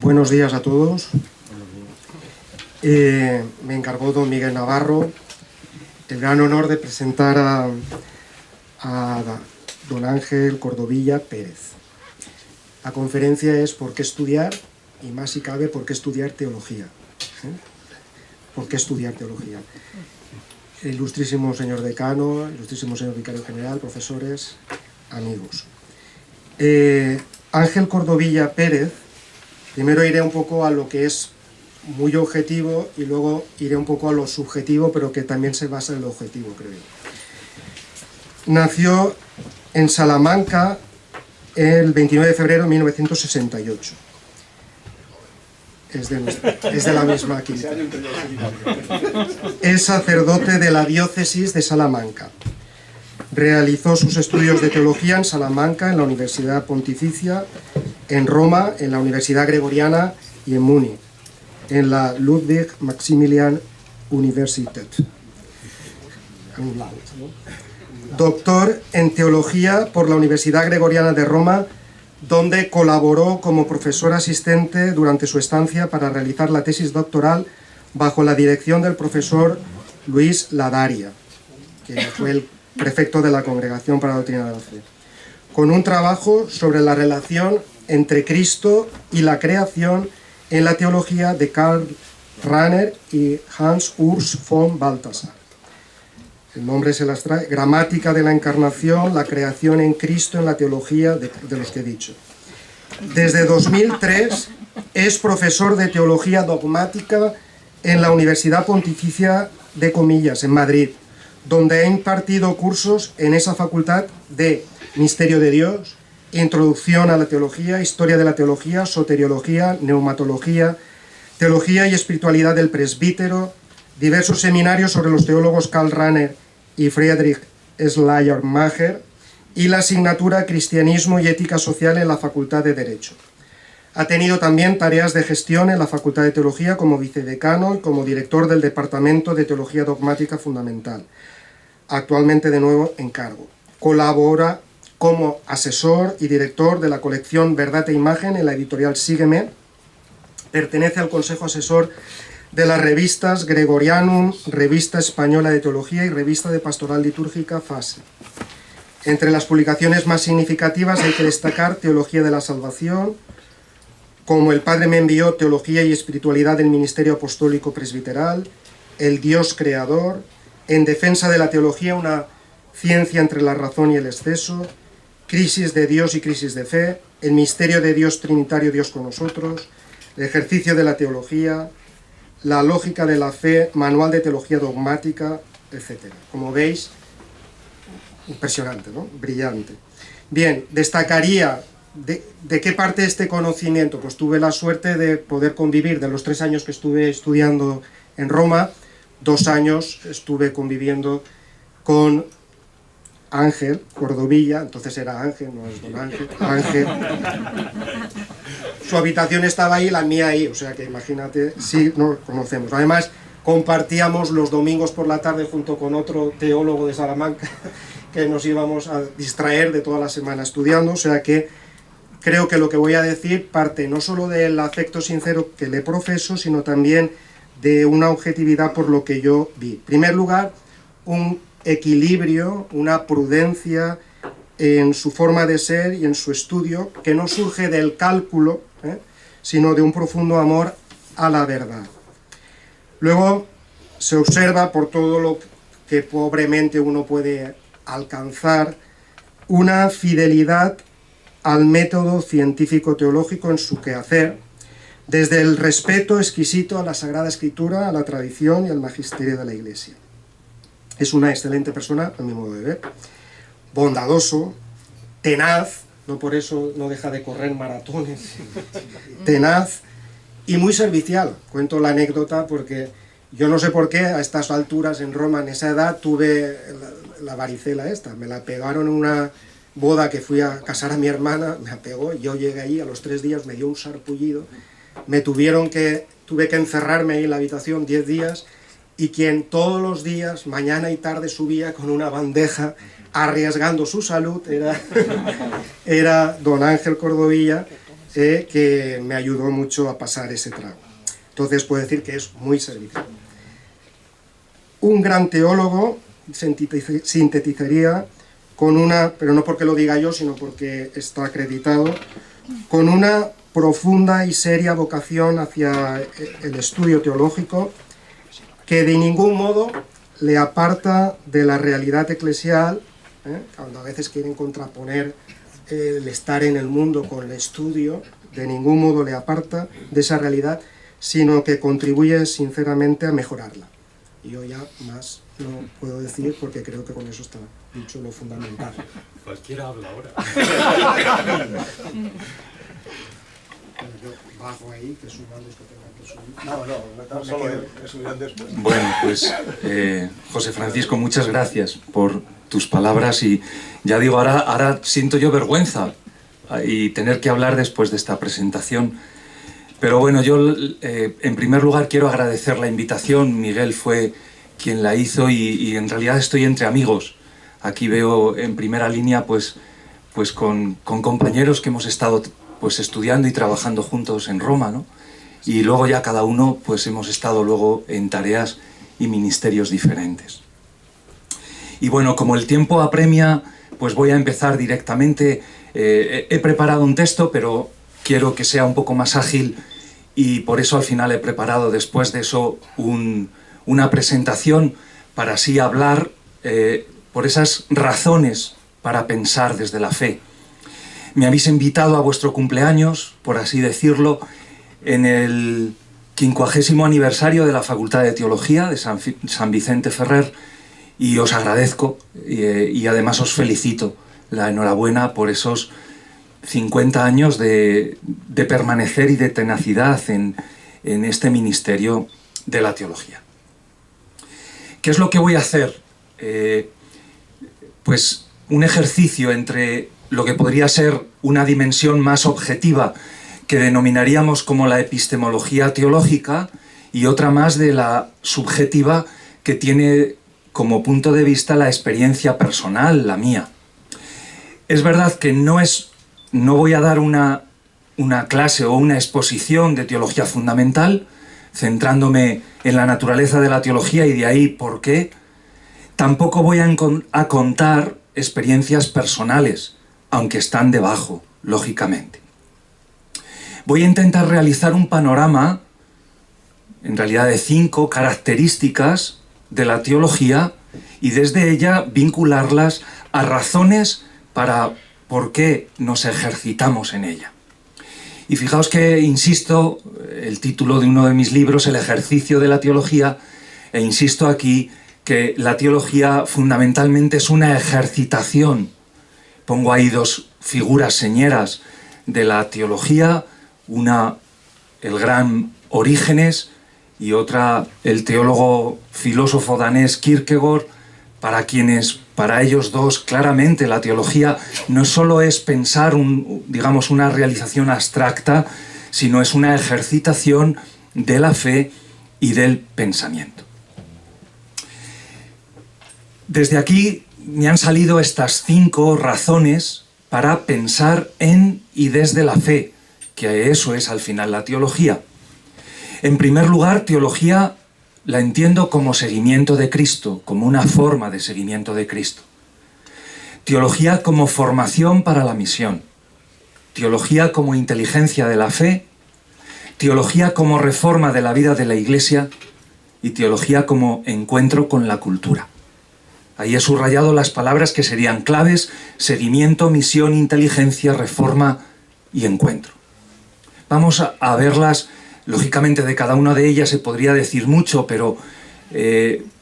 Buenos días a todos. Me encargó don Miguel Navarro el gran honor de presentar a don Ángel Cordovilla Pérez. La conferencia es ¿por qué estudiar? Y más si cabe, ¿por qué estudiar teología? ¿Por qué estudiar teología? Ilustrísimo señor decano, ilustrísimo señor vicario general, profesores, amigos. Ángel Cordovilla Pérez, primero iré un poco a lo que es muy objetivo y luego iré un poco a lo subjetivo, pero que también se basa en lo objetivo, creo yo. Nació en Salamanca el 29 de febrero de 1968. Es de la misma quinta. Es sacerdote de la diócesis de Salamanca. Realizó sus estudios de teología en Salamanca, en la Universidad Pontificia, en Roma, en la Universidad Gregoriana y en Múnich, en la Ludwig Maximilian Universität. Doctor en teología por la Universidad Gregoriana de Roma, donde colaboró como profesor asistente durante su estancia para realizar la tesis doctoral bajo la dirección del profesor Luis Ladaria, que fue el prefecto de la Congregación para la Doctrina de la Fe, con un trabajo sobre la relación entre Cristo y la creación en la teología de Karl Rahner y Hans Urs von Balthasar. El nombre se las trae: Gramática de la Encarnación, la creación en Cristo en la teología de los que he dicho. Desde 2003 es profesor de teología dogmática en la Universidad Pontificia de Comillas, en Madrid, donde ha impartido cursos en esa facultad de Misterio de Dios, Introducción a la Teología, Historia de la Teología, Soteriología, Neumatología, Teología y Espiritualidad del Presbítero, diversos seminarios sobre los teólogos Karl Rahner y Friedrich Schleiermacher y la asignatura Cristianismo y Ética Social en la Facultad de Derecho. Ha tenido también tareas de gestión en la Facultad de Teología como vicedecano y como director del Departamento de Teología Dogmática Fundamental. Actualmente de nuevo en cargo. Colabora como asesor y director de la colección Verdad e Imagen en la editorial Sígueme. Pertenece al Consejo Asesor de las revistas Gregorianum, Revista Española de Teología y Revista de Pastoral Litúrgica Fase. Entre las publicaciones más significativas hay que destacar Teología de la Salvación, Como el Padre me envió, Teología y Espiritualidad del Ministerio Apostólico Presbiteral, El Dios Creador, En defensa de la teología, una ciencia entre la razón y el exceso, Crisis de Dios y crisis de fe, El misterio de Dios Trinitario, Dios con nosotros, El ejercicio de la teología, La lógica de la fe, Manual de teología dogmática, etc. Como veis, impresionante, ¿no? Brillante. Bien, destacaría de qué parte de este conocimiento. Pues tuve la suerte de poder convivir, de los 3 años que estuve estudiando en Roma, 2 años estuve conviviendo con Ángel Cordovilla, entonces era Ángel, no es don Ángel, Ángel. Su habitación estaba ahí, la mía ahí, o sea que imagínate, sí, nos conocemos. Además, compartíamos los domingos por la tarde junto con otro teólogo de Salamanca, que nos íbamos a distraer de toda la semana estudiando, o sea que creo que lo que voy a decir parte no solo del afecto sincero que le profeso, sino también de una objetividad por lo que yo vi. En primer lugar, un equilibrio, una prudencia en su forma de ser y en su estudio, que no surge del cálculo, sino de un profundo amor a la verdad. Luego se observa, por todo lo que pobremente uno puede alcanzar, una fidelidad al método científico-teológico en su quehacer, desde el respeto exquisito a la Sagrada Escritura, a la tradición y al magisterio de la Iglesia. Es una excelente persona, a mi modo de ver, bondadoso, tenaz, no por eso no deja de correr maratones, tenaz y muy servicial. Cuento la anécdota porque yo no sé por qué a estas alturas en Roma, en esa edad, tuve la varicela esta. Me la pegaron en una boda que fui a casar a mi hermana, me la pegó, yo llegué ahí, a los 3 días me dio un sarpullido, tuve que encerrarme ahí en la habitación 10 días, y quien todos los días, mañana y tarde, subía con una bandeja arriesgando su salud era don Ángel Cordovilla, que me ayudó mucho a pasar ese trago. Entonces puedo decir que es muy servicial. Un gran teólogo sintetizaría con una, pero no porque lo diga yo, sino porque está acreditado, con una profunda y seria vocación hacia el estudio teológico que de ningún modo le aparta de la realidad eclesial, cuando a veces quieren contraponer el estar en el mundo con el estudio, de ningún modo le aparta de esa realidad, sino que contribuye sinceramente a mejorarla. Y yo ya más no puedo decir porque creo que con eso está dicho lo fundamental. Cualquiera habla ahora. Yo bajo ahí, que suban los que tengan que subir. No, solo que subirán después. Bueno, pues José Francisco, muchas gracias por tus palabras y ya digo, ahora siento yo vergüenza y tener que hablar después de esta presentación. Pero bueno, yo en primer lugar quiero agradecer la invitación. Miguel fue quien la hizo y en realidad estoy entre amigos. Aquí veo en primera línea pues con compañeros que hemos estado pues estudiando y trabajando juntos en Roma, ¿no? Y luego ya cada uno pues hemos estado luego en tareas y ministerios diferentes. Y bueno, como el tiempo apremia, pues voy a empezar directamente. He preparado un texto, pero quiero que sea un poco más ágil y por eso al final he preparado después de eso una presentación para así hablar por esas razones para pensar desde la fe. Me habéis invitado a vuestro cumpleaños, por así decirlo, en el 50º aniversario de la Facultad de Teología de San Vicente Ferrer y os agradezco y además os felicito. La enhorabuena por esos 50 años de permanecer y de tenacidad en este ministerio de la teología. ¿Qué es lo que voy a hacer? Pues un ejercicio entre lo que podría ser una dimensión más objetiva que denominaríamos como la epistemología teológica y otra más de la subjetiva que tiene como punto de vista la experiencia personal, la mía. Es verdad que no voy a dar una clase o una exposición de teología fundamental, centrándome en la naturaleza de la teología y de ahí por qué. Tampoco voy a contar experiencias personales, aunque están debajo, lógicamente. Voy a intentar realizar un panorama, en realidad de 5 características de la teología y desde ella vincularlas a razones para por qué nos ejercitamos en ella. Y fijaos que, insisto, el título de uno de mis libros, El ejercicio de la teología, e insisto aquí que la teología fundamentalmente es una ejercitación. Pongo ahí 2 figuras señeras de la teología, una el gran Orígenes y otra el teólogo filósofo danés Kierkegaard, para ellos dos claramente la teología no solo es pensar una realización abstracta, sino es una ejercitación de la fe y del pensamiento. Desde aquí me han salido estas 5 razones para pensar en y desde la fe, que eso es al final la teología. En primer lugar, teología la entiendo como seguimiento de Cristo, como una forma de seguimiento de Cristo. Teología como formación para la misión. Teología como inteligencia de la fe. Teología como reforma de la vida de la Iglesia. Y teología como encuentro con la cultura. Ahí he subrayado las palabras que serían claves: seguimiento, misión, inteligencia, reforma y encuentro. Vamos a verlas. Lógicamente de cada una de ellas se podría decir mucho, pero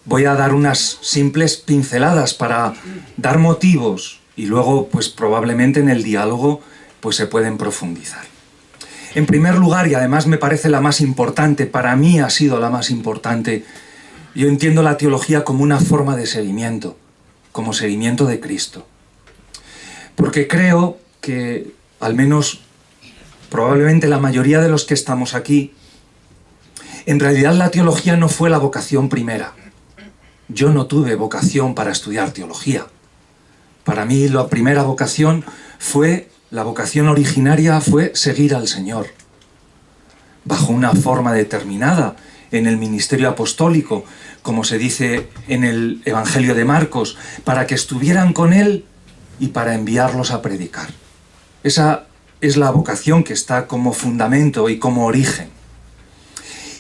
voy a dar unas simples pinceladas para dar motivos y luego pues probablemente en el diálogo pues se pueden profundizar. En primer lugar, y además me parece la más importante, para mí ha sido la más importante, yo entiendo la teología como una forma de seguimiento, como seguimiento de Cristo. Porque creo que al menos probablemente la mayoría de los que estamos aquí, en realidad la teología no fue la vocación primera. Yo no tuve vocación para estudiar teología. Para mí la primera vocación fue la vocación originaria fue seguir al Señor, bajo una forma determinada en el ministerio apostólico, como se dice en el Evangelio de Marcos, para que estuvieran con Él y para enviarlos a predicar. Esa es la vocación que está como fundamento y como origen.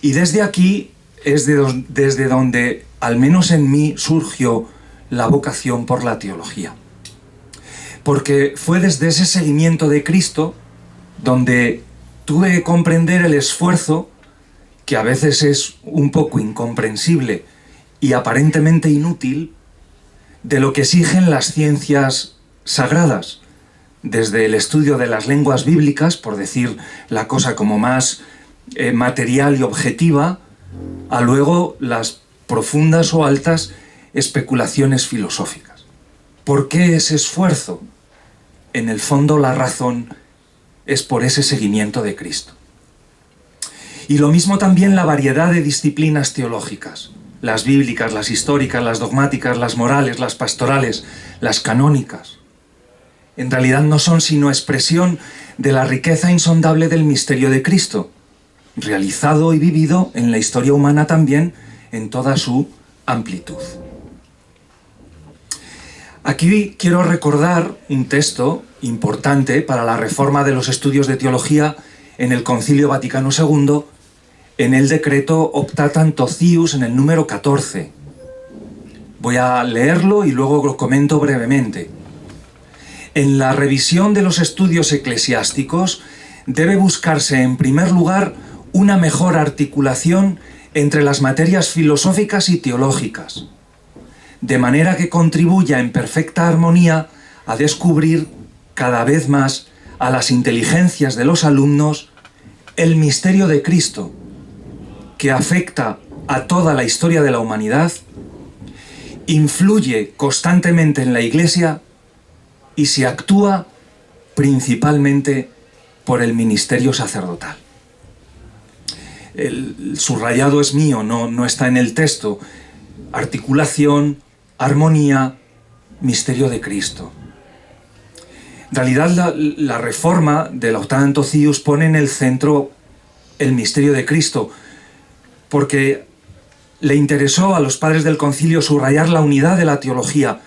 Y desde aquí es desde donde, al menos en mí, surgió la vocación por la teología. Porque fue desde ese seguimiento de Cristo donde tuve que comprender el esfuerzo, que a veces es un poco incomprensible y aparentemente inútil, de lo que exigen las ciencias sagradas, desde el estudio de las lenguas bíblicas, por decir la cosa como más material y objetiva, a luego las profundas o altas especulaciones filosóficas. ¿Por qué ese esfuerzo? En el fondo la razón es por ese seguimiento de Cristo. Y lo mismo también la variedad de disciplinas teológicas, las bíblicas, las históricas, las dogmáticas, las morales, las pastorales, las canónicas. En realidad no son sino expresión de la riqueza insondable del misterio de Cristo, realizado y vivido en la historia humana también en toda su amplitud. Aquí quiero recordar un texto importante para la reforma de los estudios de teología en el Concilio Vaticano II, en el decreto Optatanto Cius, en el número 14. Voy a leerlo y luego lo comento brevemente. En la revisión de los estudios eclesiásticos debe buscarse en primer lugar una mejor articulación entre las materias filosóficas y teológicas, de manera que contribuya en perfecta armonía a descubrir cada vez más a las inteligencias de los alumnos el misterio de Cristo, que afecta a toda la historia de la humanidad, influye constantemente en la Iglesia y se actúa principalmente por el ministerio sacerdotal. El subrayado es mío, no está en el texto. Articulación, armonía, misterio de Cristo. En realidad la reforma del Optatanto Cius pone en el centro el misterio de Cristo, porque le interesó a los padres del concilio subrayar la unidad de la teología,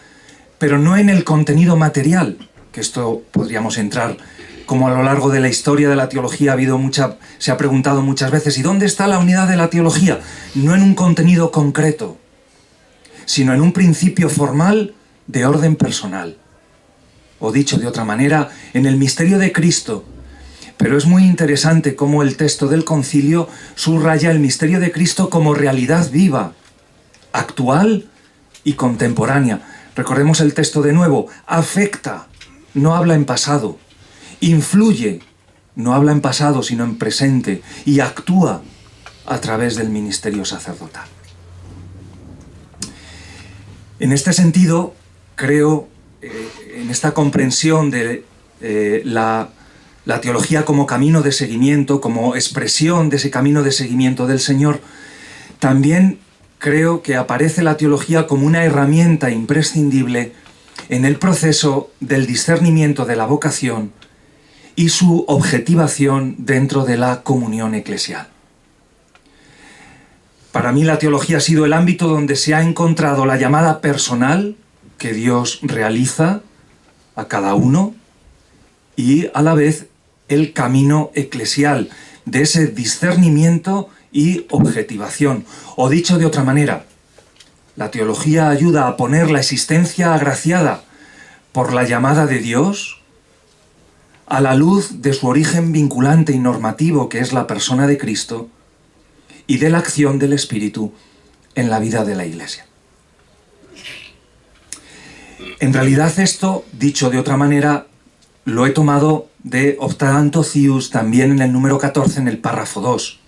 pero no en el contenido material, que esto podríamos entrar, como a lo largo de la historia de la teología se ha preguntado muchas veces, ¿y dónde está la unidad de la teología? No en un contenido concreto, sino en un principio formal de orden personal. O dicho de otra manera, en el misterio de Cristo. Pero es muy interesante cómo el texto del concilio subraya el misterio de Cristo como realidad viva, actual y contemporánea. Recordemos el texto de nuevo. Afecta, no habla en pasado. Influye, no habla en pasado sino en presente. Y actúa a través del ministerio sacerdotal. En este sentido, creo, en esta comprensión de la teología como camino de seguimiento, como expresión de ese camino de seguimiento del Señor, también creo que aparece la teología como una herramienta imprescindible en el proceso del discernimiento de la vocación y su objetivación dentro de la comunión eclesial. Para mí la teología ha sido el ámbito donde se ha encontrado la llamada personal que Dios realiza a cada uno y a la vez el camino eclesial de ese discernimiento y objetivación. O dicho de otra manera, la teología ayuda a poner la existencia agraciada por la llamada de Dios a la luz de su origen vinculante y normativo, que es la persona de Cristo, y de la acción del Espíritu en la vida de la Iglesia. En realidad esto, dicho de otra manera, lo he tomado de Optatanto Cius también en el número 14, en el párrafo 2,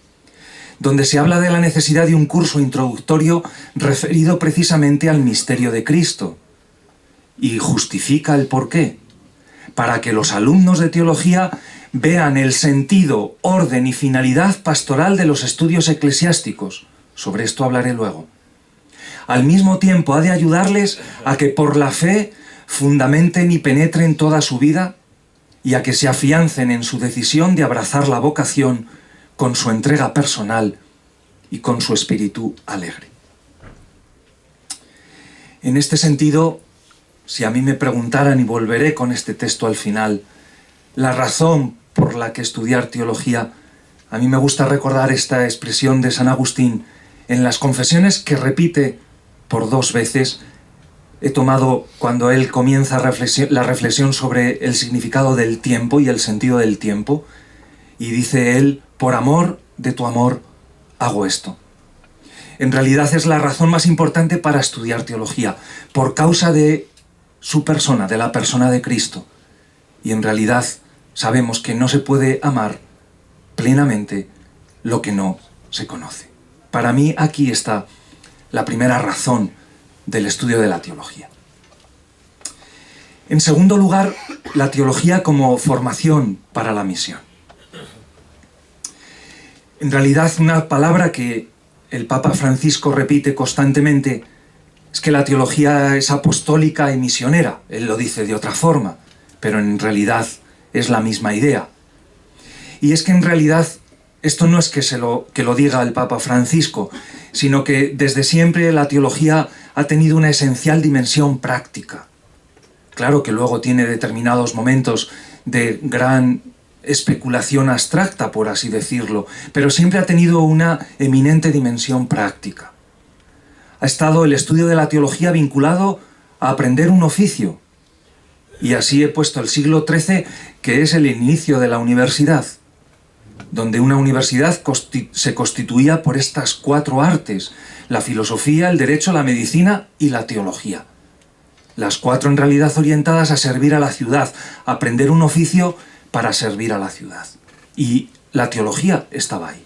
donde se habla de la necesidad de un curso introductorio referido precisamente al misterio de Cristo, y justifica el porqué, para que los alumnos de teología vean el sentido, orden y finalidad pastoral de los estudios eclesiásticos. Sobre esto hablaré luego. Al mismo tiempo ha de ayudarles a que por la fe fundamenten y penetren toda su vida y a que se afiancen en su decisión de abrazar la vocación con su entrega personal y con su espíritu alegre. En este sentido, si a mí me preguntaran, y volveré con este texto al final, la razón por la que estudiar teología, a mí me gusta recordar esta expresión de San Agustín en las Confesiones, que repite por 2 veces. He tomado cuando él comienza la reflexión sobre el significado del tiempo y el sentido del tiempo, y dice él: por amor de tu amor hago esto. En realidad es la razón más importante para estudiar teología, por causa de su persona, de la persona de Cristo. Y en realidad sabemos que no se puede amar plenamente lo que no se conoce. Para mí aquí está la primera razón del estudio de la teología. En segundo lugar, la teología como formación para la misión. En realidad, una palabra que el Papa Francisco repite constantemente es que la teología es apostólica y misionera. Él lo dice de otra forma, pero en realidad es la misma idea. Y es que en realidad esto no es que lo diga el Papa Francisco, sino que desde siempre la teología ha tenido una esencial dimensión práctica. Claro que luego tiene determinados momentos de gran especulación abstracta, por así decirlo, pero siempre ha tenido una eminente dimensión práctica. Ha estado el estudio de la teología vinculado a aprender un oficio, y así he puesto el siglo XIII, que es el inicio de la universidad, donde una universidad se constituía por estas 4 artes: la filosofía, el derecho, la medicina y la teología. Las 4 en realidad orientadas a servir a la ciudad, a aprender un oficio para servir a la ciudad. Y la teología estaba ahí.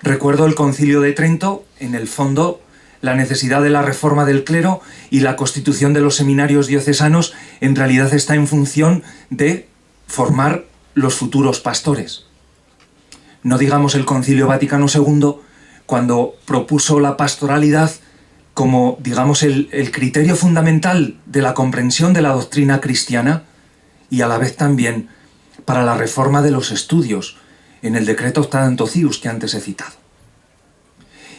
Recuerdo el Concilio de Trento, en el fondo, la necesidad de la reforma del clero y la constitución de los seminarios diocesanos en realidad está en función de formar los futuros pastores. No digamos el Concilio Vaticano II, cuando propuso la pastoralidad como, digamos, el criterio fundamental de la comprensión de la doctrina cristiana, y a la vez también para la reforma de los estudios en el decreto Tantoncius que antes he citado.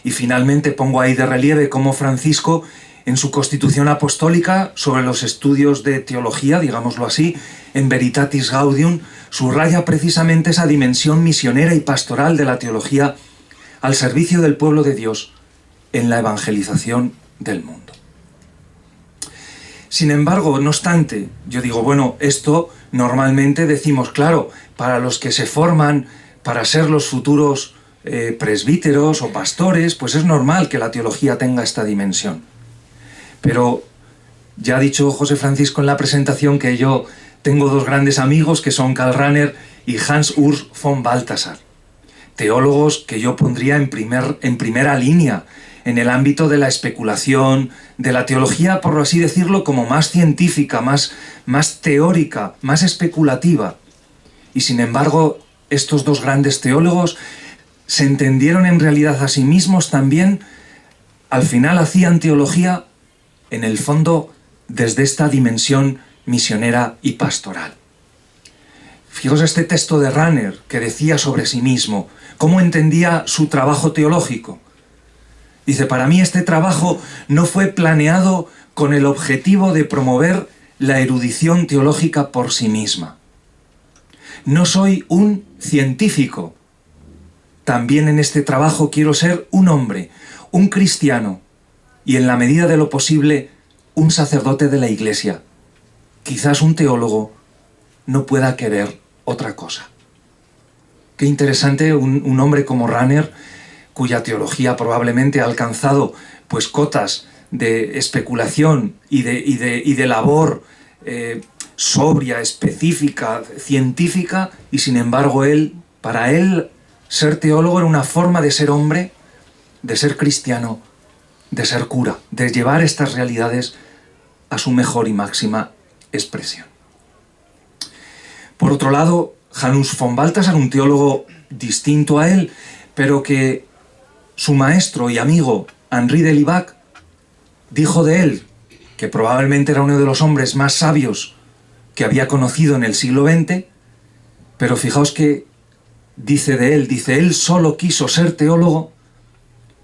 Y finalmente pongo ahí de relieve cómo Francisco, en su Constitución Apostólica sobre los estudios de teología, digámoslo así, en Veritatis Gaudium, subraya precisamente esa dimensión misionera y pastoral de la teología al servicio del pueblo de Dios en la evangelización del mundo. Sin embargo, no obstante, yo digo, bueno, esto normalmente decimos, claro, para los que se forman para ser los futuros presbíteros o pastores, pues es normal que la teología tenga esta dimensión. Pero ya ha dicho José Francisco en la presentación que yo tengo 2 grandes amigos, que son Karl Rahner y Hans Urs von Balthasar, teólogos que yo pondría en primera línea en el ámbito de la especulación, de la teología, por así decirlo, como más científica, más teórica, más especulativa. Y sin embargo, estos 2 grandes teólogos se entendieron en realidad a sí mismos también, al final hacían teología, en el fondo, desde esta dimensión misionera y pastoral. Fijaos este texto de Rahner, que decía sobre sí mismo, cómo entendía su trabajo teológico. Dice, para mí este trabajo no fue planeado con el objetivo de promover la erudición teológica por sí misma. No soy un científico. También en este trabajo quiero ser un hombre, un cristiano, y en la medida de lo posible, un sacerdote de la Iglesia. Quizás un teólogo no pueda querer otra cosa. Qué interesante un hombre como Rahner, cuya teología probablemente ha alcanzado pues cotas de especulación y de labor sobria, específica, científica, y sin embargo para él ser teólogo era una forma de ser hombre, de ser cristiano, de ser cura, de llevar estas realidades a su mejor y máxima expresión. Por otro lado, Janus von Balthasar, un teólogo distinto a él, pero que su maestro y amigo Henri de Libac dijo de él, que probablemente era uno de los hombres más sabios que había conocido en el siglo XX, pero fijaos que dice él solo quiso ser teólogo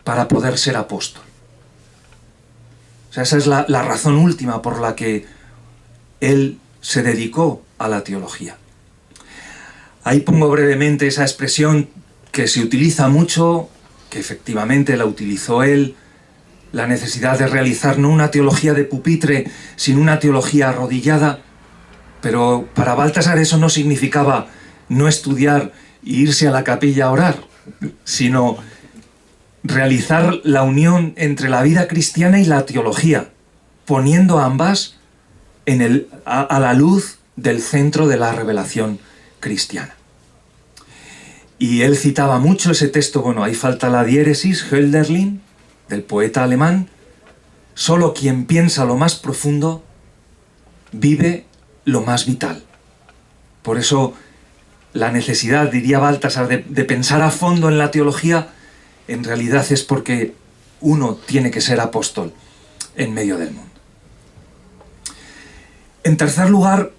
para poder ser apóstol. O sea, esa es la razón última por la que él se dedicó a la teología. Ahí pongo brevemente esa expresión que se utiliza mucho, que efectivamente la utilizó él, la necesidad de realizar no una teología de pupitre, sino una teología arrodillada. Pero para Baltasar eso no significaba no estudiar e irse a la capilla a orar, sino realizar la unión entre la vida cristiana y la teología, poniendo ambas a la luz del centro de la revelación cristiana. Y él citaba mucho ese texto, bueno, ahí falta la diéresis, Hölderlin, del poeta alemán: solo quien piensa lo más profundo vive lo más vital. Por eso la necesidad, diría Baltasar, de pensar a fondo en la teología, en realidad es porque uno tiene que ser apóstol en medio del mundo. En tercer lugar,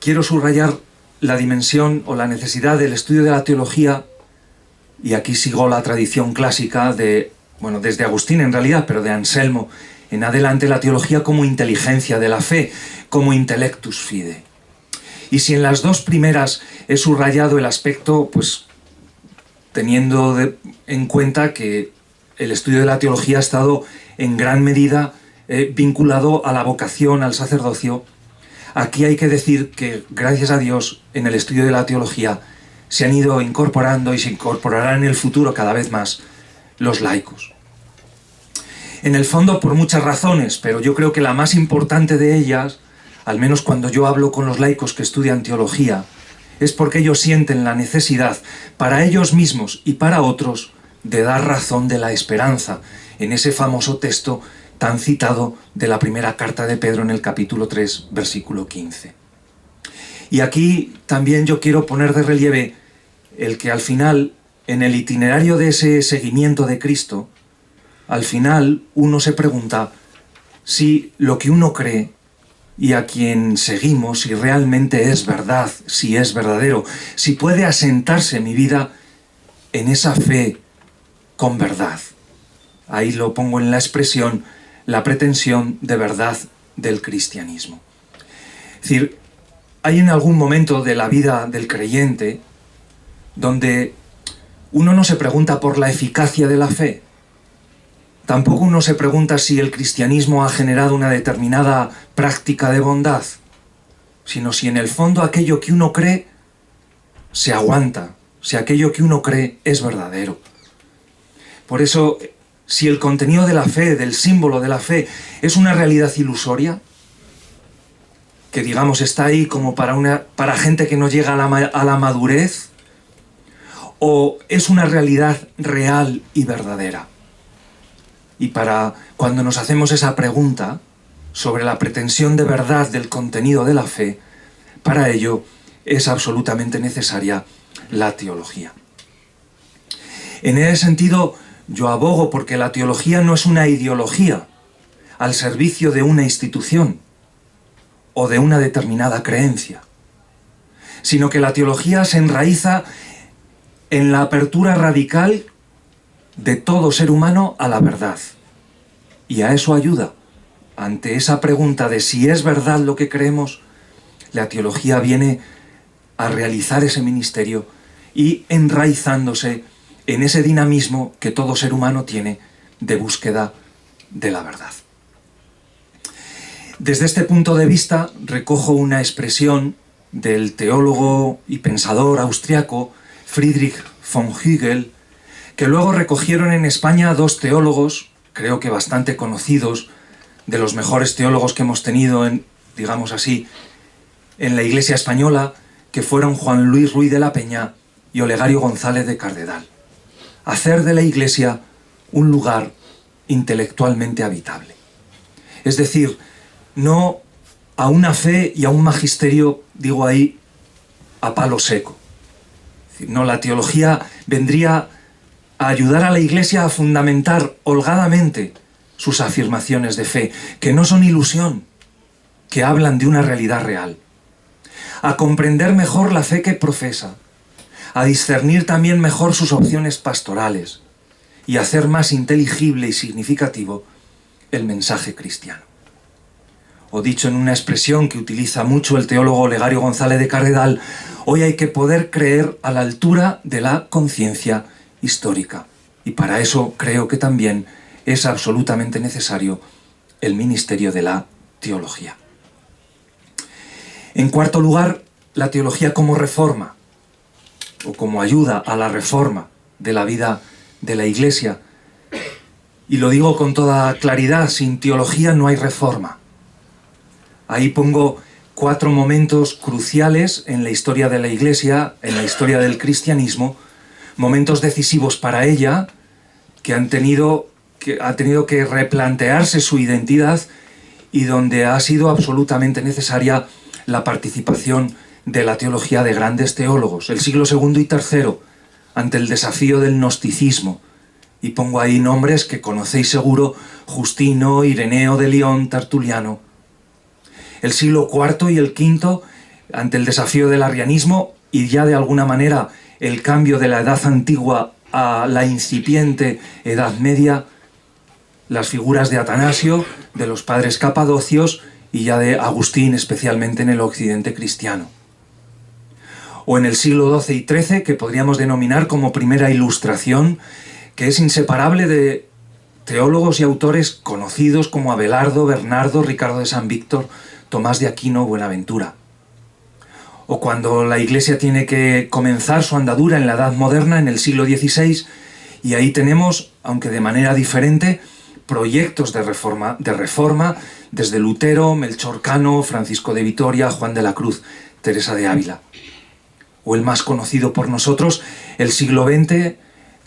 quiero subrayar la dimensión o la necesidad del estudio de la teología, y aquí sigo la tradición clásica desde Agustín en realidad, pero de Anselmo en adelante, la teología como inteligencia de la fe, como intellectus fide. Y si en las dos primeras he subrayado el aspecto, pues teniendo en cuenta que el estudio de la teología ha estado en gran medida vinculado a la vocación, al sacerdocio, aquí hay que decir que, gracias a Dios, en el estudio de la teología se han ido incorporando y se incorporarán en el futuro cada vez más los laicos. En el fondo, por muchas razones, pero yo creo que la más importante de ellas, al menos cuando yo hablo con los laicos que estudian teología, es porque ellos sienten la necesidad, para ellos mismos y para otros, de dar razón de la esperanza, en ese famoso texto tan citado de la primera carta de Pedro en el capítulo 3, versículo 15. Y aquí también yo quiero poner de relieve el que al final, en el itinerario de ese seguimiento de Cristo, al final uno se pregunta si lo que uno cree y a quien seguimos, si realmente es verdad, si es verdadero, si puede asentarse mi vida en esa fe con verdad. Ahí lo pongo en la expresión, la pretensión de verdad del cristianismo. Es decir, hay en algún momento de la vida del creyente donde uno no se pregunta por la eficacia de la fe. Tampoco uno se pregunta si el cristianismo ha generado una determinada práctica de bondad, sino si en el fondo aquello que uno cree se aguanta, si aquello que uno cree es verdadero. Por eso, si el contenido de la fe, del símbolo de la fe, es una realidad ilusoria, que digamos está ahí como para gente que no llega a la madurez, o es una realidad real y verdadera. Y para cuando nos hacemos esa pregunta sobre la pretensión de verdad del contenido de la fe, para ello es absolutamente necesaria la teología. En ese sentido, yo abogo porque la teología no es una ideología al servicio de una institución o de una determinada creencia, sino que la teología se enraiza en la apertura radical de todo ser humano a la verdad. Y a eso ayuda. Ante esa pregunta de si es verdad lo que creemos, la teología viene a realizar ese ministerio y enraizándose en ese dinamismo que todo ser humano tiene de búsqueda de la verdad. Desde este punto de vista, recojo una expresión del teólogo y pensador austriaco Friedrich von Hügel, que luego recogieron en España dos teólogos, creo que bastante conocidos, de los mejores teólogos que hemos tenido digamos así, en la Iglesia española, que fueron Juan Luis Ruiz de la Peña y Olegario González de Cardedal. Hacer de la Iglesia un lugar intelectualmente habitable. Es decir, no a una fe y a un magisterio, digo ahí, a palo seco. No, la teología vendría a ayudar a la Iglesia a fundamentar holgadamente sus afirmaciones de fe, que no son ilusión, que hablan de una realidad real. a comprender mejor la fe que profesa, a discernir también mejor sus opciones pastorales y a hacer más inteligible y significativo el mensaje cristiano. O dicho en una expresión que utiliza mucho el teólogo Olegario González de Carredal, hoy hay que poder creer a la altura de la conciencia histórica. Y para eso creo que también es absolutamente necesario el ministerio de la teología. En cuarto lugar, la teología como reforma, o como ayuda a la reforma de la vida de la Iglesia. Y lo digo con toda claridad, sin teología no hay reforma. Ahí pongo 4 momentos cruciales en la historia de la Iglesia, en la historia del cristianismo, momentos decisivos para ella, que ha tenido que replantearse su identidad y donde ha sido absolutamente necesaria la participación de la teología de grandes teólogos. El siglo II y III, ante el desafío del gnosticismo. Y pongo ahí nombres que conocéis seguro: Justino, Ireneo de León, Tertuliano. El siglo IV y el V, ante el desafío del arrianismo y ya de alguna manera el cambio de la Edad Antigua a la incipiente Edad Media, las figuras de Atanasio, de los padres capadocios y ya de Agustín, especialmente en el occidente cristiano. O en el siglo XII y XIII, que podríamos denominar como primera ilustración, que es inseparable de teólogos y autores conocidos como Abelardo, Bernardo, Ricardo de San Víctor, Tomás de Aquino, Buenaventura. O cuando la Iglesia tiene que comenzar su andadura en la Edad Moderna, en el siglo XVI, y ahí tenemos, aunque de manera diferente, proyectos de reforma desde Lutero, Melchor Cano, Francisco de Vitoria, Juan de la Cruz, Teresa de Ávila. O el más conocido por nosotros, el siglo XX,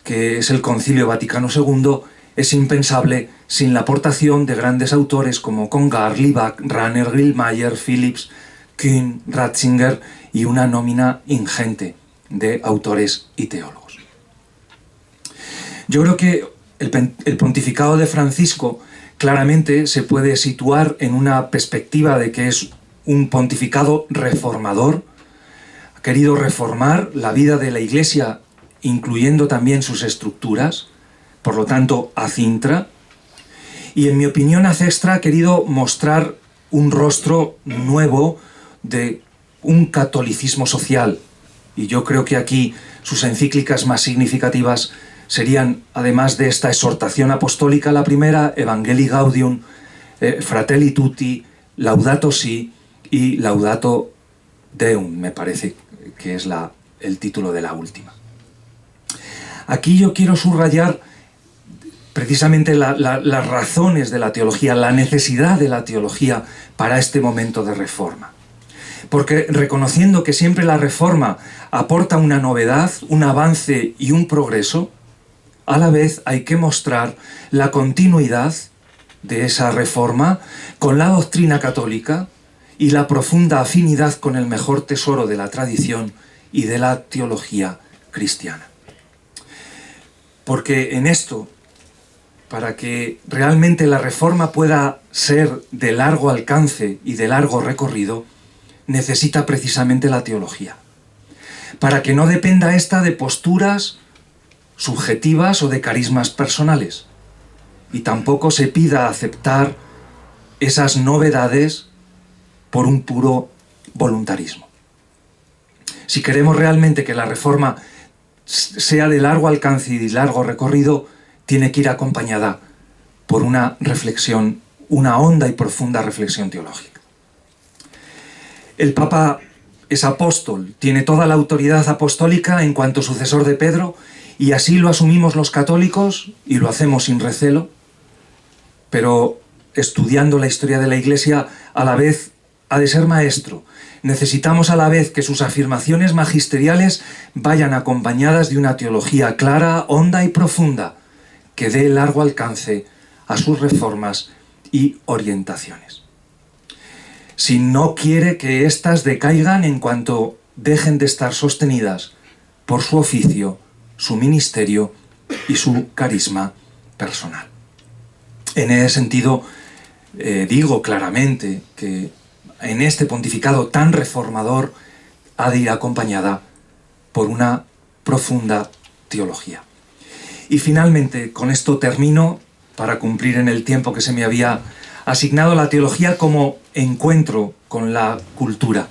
que es el Concilio Vaticano II, es impensable sin la aportación de grandes autores como Congar, Libak, Rahner, Grillmayer, Phillips, Kühn, Ratzinger y una nómina ingente de autores y teólogos. Yo creo que el pontificado de Francisco claramente se puede situar en una perspectiva de que es un pontificado reformador. Ha querido reformar la vida de la Iglesia, incluyendo también sus estructuras, por lo tanto, acintra. Y en mi opinión, Acestra ha querido mostrar un rostro nuevo de un catolicismo social. Y yo creo que aquí sus encíclicas más significativas serían, además de esta exhortación apostólica, la primera, Evangelii Gaudium, Fratelli Tutti, Laudato Si y Laudato Deum, me parece que es el título de la última. Aquí yo quiero subrayar precisamente las razones de la teología, la necesidad de la teología para este momento de reforma. Porque reconociendo que siempre la reforma aporta una novedad, un avance y un progreso, a la vez hay que mostrar la continuidad de esa reforma con la doctrina católica y la profunda afinidad con el mejor tesoro de la tradición y de la teología cristiana. Porque en esto, para que realmente la reforma pueda ser de largo alcance y de largo recorrido, necesita precisamente la teología. Para que no dependa esta de posturas subjetivas o de carismas personales. Y tampoco se pida aceptar esas novedades por un puro voluntarismo. Si queremos realmente que la reforma sea de largo alcance y de largo recorrido, tiene que ir acompañada por una reflexión, una honda y profunda reflexión teológica. El Papa es apóstol, tiene toda la autoridad apostólica en cuanto sucesor de Pedro, y así lo asumimos los católicos y lo hacemos sin recelo, pero estudiando la historia de la Iglesia a la vez ha de ser maestro. Necesitamos a la vez que sus afirmaciones magisteriales vayan acompañadas de una teología clara, honda y profunda, que dé largo alcance a sus reformas y orientaciones. Si no quiere que éstas decaigan en cuanto dejen de estar sostenidas por su oficio, su ministerio y su carisma personal. En ese sentido, digo claramente que en este pontificado tan reformador, ha de ir acompañada por una profunda teología. Y finalmente, con esto termino, para cumplir en el tiempo que se me había asignado, la teología como encuentro con la cultura.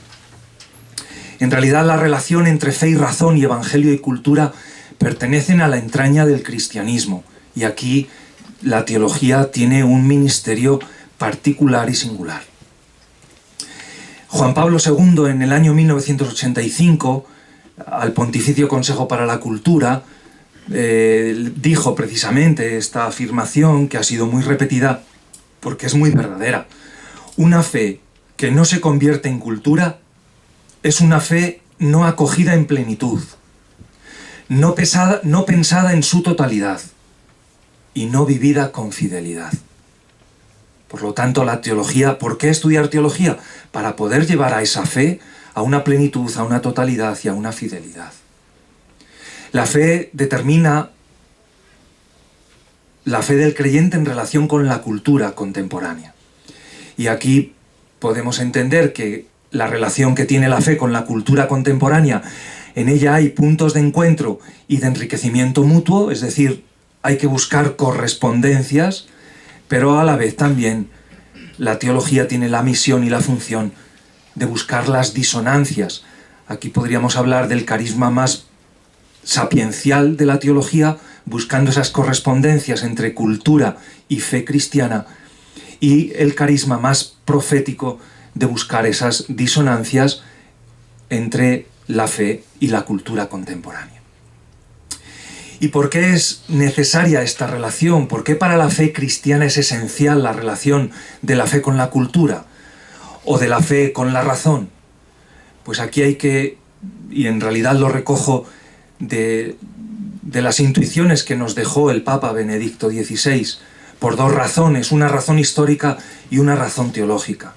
En realidad, la relación entre fe y razón y evangelio y cultura pertenecen a la entraña del cristianismo, y aquí la teología tiene un ministerio particular y singular. Juan Pablo II, en el año 1985, al Pontificio Consejo para la Cultura, dijo precisamente esta afirmación, que ha sido muy repetida porque es muy verdadera. Una fe que no se convierte en cultura es una fe no acogida en plenitud, no pensada en su totalidad y no vivida con fidelidad. Por lo tanto, la teología, ¿por qué estudiar teología? Para poder llevar a esa fe a una plenitud, a una totalidad y a una fidelidad. La fe determina la fe del creyente en relación con la cultura contemporánea. Y aquí podemos entender que la relación que tiene la fe con la cultura contemporánea, en ella hay puntos de encuentro y de enriquecimiento mutuo, es decir, hay que buscar correspondencias, pero a la vez también la teología tiene la misión y la función de buscar las disonancias. Aquí podríamos hablar del carisma más sapiencial de la teología, buscando esas correspondencias entre cultura y fe cristiana, y el carisma más profético de buscar esas disonancias entre la fe y la cultura contemporánea. ¿Y por qué es necesaria esta relación? ¿Por qué para la fe cristiana es esencial la relación de la fe con la cultura o de la fe con la razón? Pues aquí hay que, y en realidad lo recojo de las intuiciones que nos dejó el Papa Benedicto XVI, por dos razones, una razón histórica y una razón teológica.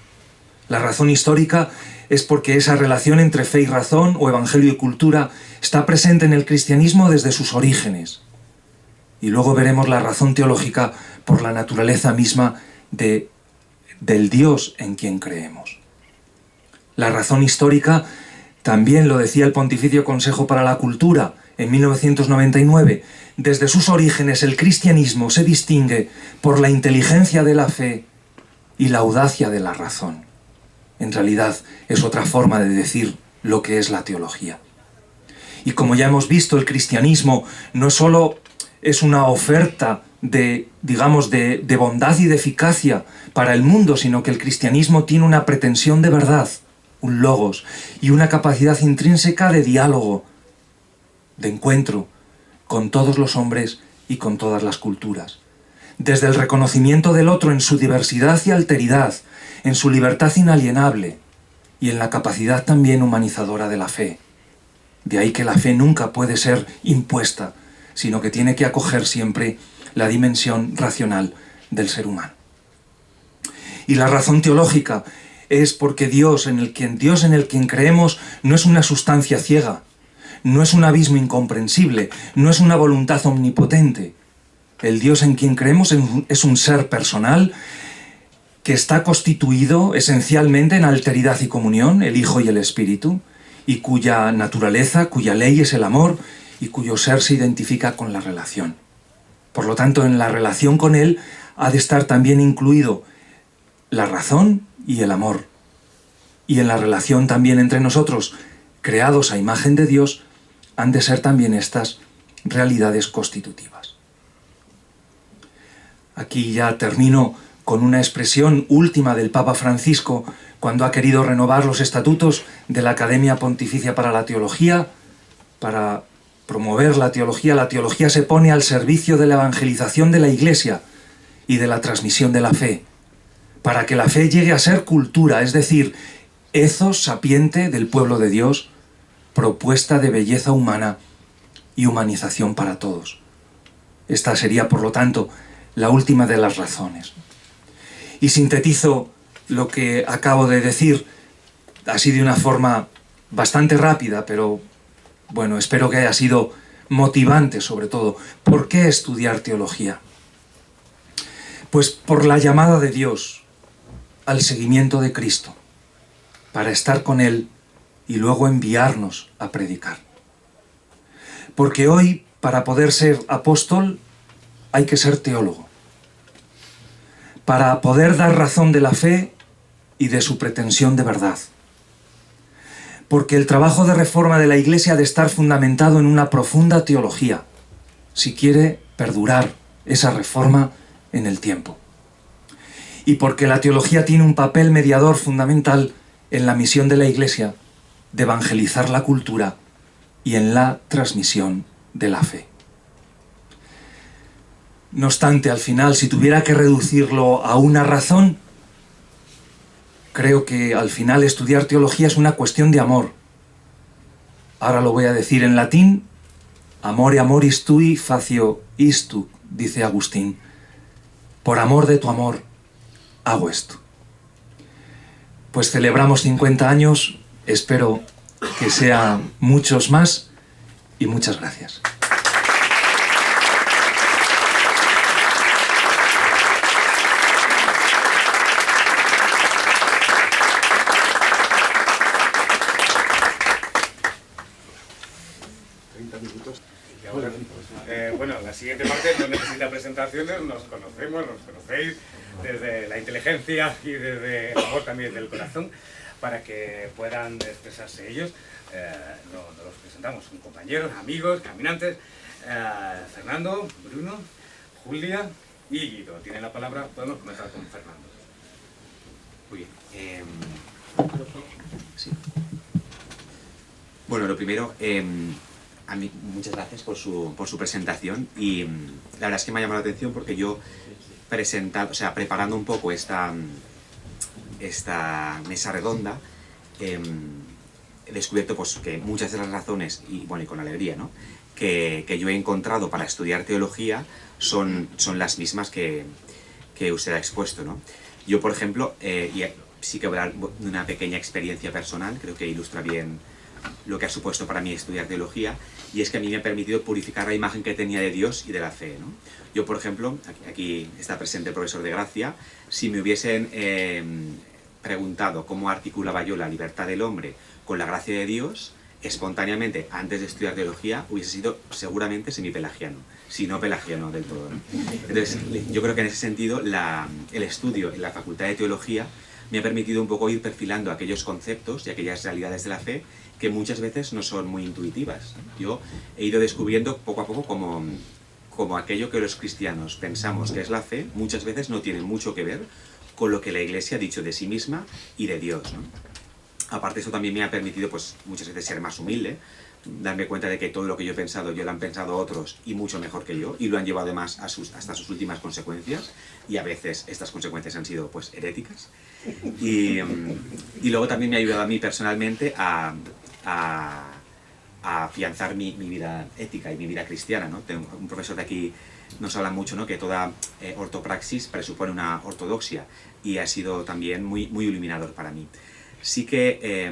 La razón histórica es porque esa relación entre fe y razón, o evangelio y cultura, está presente en el cristianismo desde sus orígenes. Y luego veremos la razón teológica por la naturaleza misma del Dios en quien creemos. La razón histórica también lo decía el Pontificio Consejo para la Cultura en 1999. Desde sus orígenes el cristianismo se distingue por la inteligencia de la fe y la audacia de la razón. En realidad es otra forma de decir lo que es la teología. Y como ya hemos visto, el cristianismo no solo es una oferta de bondad y de eficacia para el mundo, sino que el cristianismo tiene una pretensión de verdad, un logos, y una capacidad intrínseca de diálogo, de encuentro con todos los hombres y con todas las culturas. Desde el reconocimiento del otro en su diversidad y alteridad, en su libertad inalienable y en la capacidad también humanizadora de la fe. De ahí que la fe nunca puede ser impuesta, sino que tiene que acoger siempre la dimensión racional del ser humano. Y la razón teológica es porque Dios en el quien creemos no es una sustancia ciega, no es un abismo incomprensible, no es una voluntad omnipotente. El Dios en quien creemos es un ser personal que está constituido esencialmente en alteridad y comunión, el Hijo y el Espíritu, y cuya naturaleza, cuya ley es el amor, y cuyo ser se identifica con la relación. Por lo tanto, en la relación con Él ha de estar también incluido la razón y el amor. Y en la relación también entre nosotros, creados a imagen de Dios, han de ser también estas realidades constitutivas. Aquí ya termino con una expresión última del Papa Francisco cuando ha querido renovar los estatutos de la Academia Pontificia para la Teología, para promover la teología. La teología se pone al servicio de la evangelización de la Iglesia y de la transmisión de la fe, para que la fe llegue a ser cultura, es decir, ethos sapiente del pueblo de Dios, propuesta de belleza humana y humanización para todos. Esta sería, por lo tanto, la última de las razones. Y sintetizo lo que acabo de decir, así de una forma bastante rápida, pero bueno, espero que haya sido motivante sobre todo. ¿Por qué estudiar teología? Pues por la llamada de Dios al seguimiento de Cristo. para estar con Él y luego enviarnos a predicar. Porque hoy, para poder ser apóstol, hay que ser teólogo. Para poder dar razón de la fe y de su pretensión de verdad. Porque el trabajo de reforma de la Iglesia ha de estar fundamentado en una profunda teología, si quiere perdurar esa reforma en el tiempo. Y porque la teología tiene un papel mediador fundamental en la misión de la Iglesia de evangelizar la cultura y en la transmisión de la fe. No obstante, al final, si tuviera que reducirlo a una razón, creo que al final estudiar teología es una cuestión de amor. Ahora lo voy a decir en latín: amore amoris tui facio istu, dice Agustín. Por amor de tu amor, hago esto. Pues celebramos 50 años, espero que sean muchos más, y muchas gracias. Bueno, la siguiente parte no necesita presentaciones, nos conocéis desde la inteligencia y desde el amor también del corazón, para que puedan expresarse ellos. No los presentamos, son compañeros, amigos, caminantes. Fernando, Bruno, Julia y Guido. Tienen la palabra, podemos comenzar con Fernando. Muy bien. Sí. Bueno, lo primero, a mí, muchas gracias por su presentación, y la verdad es que me ha llamado la atención porque yo preparando un poco esta mesa redonda, he descubierto pues, que muchas de las razones, y bueno, y con alegría, ¿no?, que yo he encontrado para estudiar teología son las mismas que usted ha expuesto, ¿no? Yo, por ejemplo, y sí que voy a dar una pequeña experiencia personal, creo que ilustra bien lo que ha supuesto para mí estudiar teología, y es que a mí me ha permitido purificar la imagen que tenía de Dios y de la fe, ¿no? Yo, por ejemplo, aquí está presente el profesor de Gracia, si me hubiesen preguntado cómo articulaba yo la libertad del hombre con la gracia de Dios, espontáneamente, antes de estudiar teología, hubiese sido seguramente semipelagiano, si no pelagiano del todo, ¿no? Entonces, yo creo que en ese sentido el estudio en la Facultad de Teología me ha permitido un poco ir perfilando aquellos conceptos y aquellas realidades de la fe que muchas veces no son muy intuitivas. Yo he ido descubriendo poco a poco como aquello que los cristianos pensamos que es la fe, muchas veces no tiene mucho que ver con lo que la Iglesia ha dicho de sí misma y de Dios, ¿no? Aparte, eso también me ha permitido pues, muchas veces ser más humilde, darme cuenta de que todo lo que yo he pensado, yo lo han pensado otros y mucho mejor que yo, y lo han llevado además hasta sus últimas consecuencias, y a veces estas consecuencias han sido pues heréticas. Y luego también me ha ayudado a mí personalmente a afianzar mi vida ética y mi vida cristiana, ¿no? Un profesor de aquí nos habla mucho, ¿no?, que toda ortopraxis presupone una ortodoxia, y ha sido también muy, muy iluminador para mí. Sí que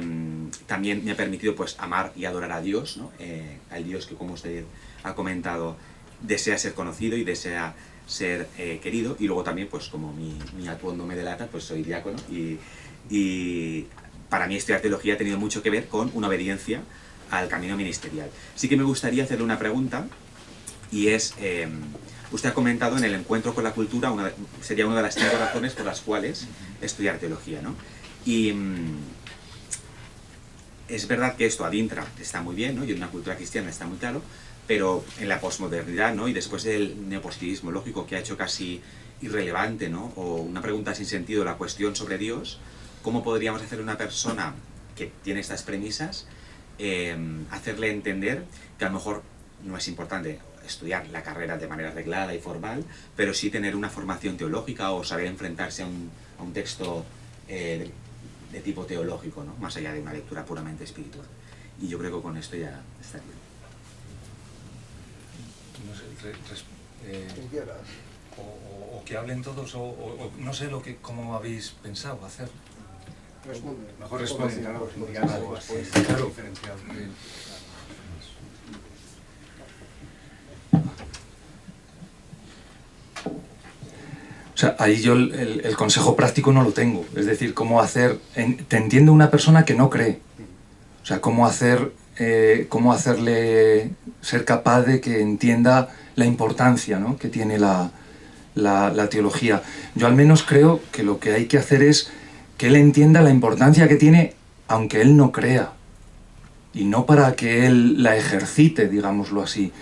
también me ha permitido pues, amar y adorar a Dios, ¿no? Al Dios que, como usted ha comentado, desea ser conocido y desea ser querido. Y luego también, pues como mi atuendo me delata, pues soy diácono, y para mí estudiar teología ha tenido mucho que ver con una obediencia al camino ministerial. Sí que me gustaría hacerle una pregunta, y es, usted ha comentado en el encuentro con la cultura, sería una de las 5 razones por las cuales estudiar teología, ¿no? Y es verdad que esto ad intra está muy bien, ¿no?, y en una cultura cristiana está muy claro, pero en la posmodernidad, ¿no?, y después del neopositivismo lógico que ha hecho casi irrelevante, ¿no?, o una pregunta sin sentido, la cuestión sobre Dios, ¿cómo podríamos hacer a una persona que tiene estas premisas, hacerle entender que a lo mejor no es importante estudiar la carrera de manera reglada y formal, pero sí tener una formación teológica o saber enfrentarse a un texto de tipo teológico, ¿no?, más allá de una lectura puramente espiritual? Y yo creo que con esto ya estaría. No sé, o que hablen todos, o no sé cómo habéis pensado hacer. Mejor responde, claro, Claro. diferenciado. O sea, ahí yo el consejo práctico no lo tengo. Es decir, cómo hacer... te entiende una persona que no cree. O sea, cómo hacerle ser capaz de que entienda la importancia, ¿no?, que tiene la teología. Yo al menos creo que lo que hay que hacer es que él entienda la importancia que tiene, aunque él no crea. Y no para que él la ejercite, digámoslo así,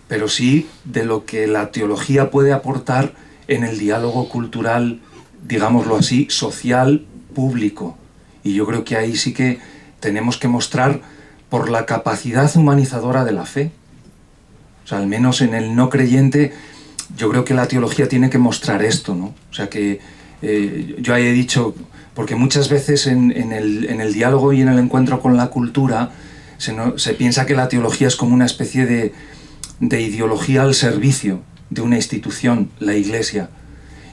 pero sí de lo que la teología puede aportar en el diálogo cultural, digámoslo así, social, público. Y yo creo que ahí sí que tenemos que mostrar por la capacidad humanizadora de la fe. O sea, al menos en el no creyente, yo creo que la teología tiene que mostrar esto, ¿no? O sea, que yo ahí he dicho, porque muchas veces en el diálogo y en el encuentro con la cultura se piensa que la teología es como una especie de ideología al servicio de una institución, la Iglesia,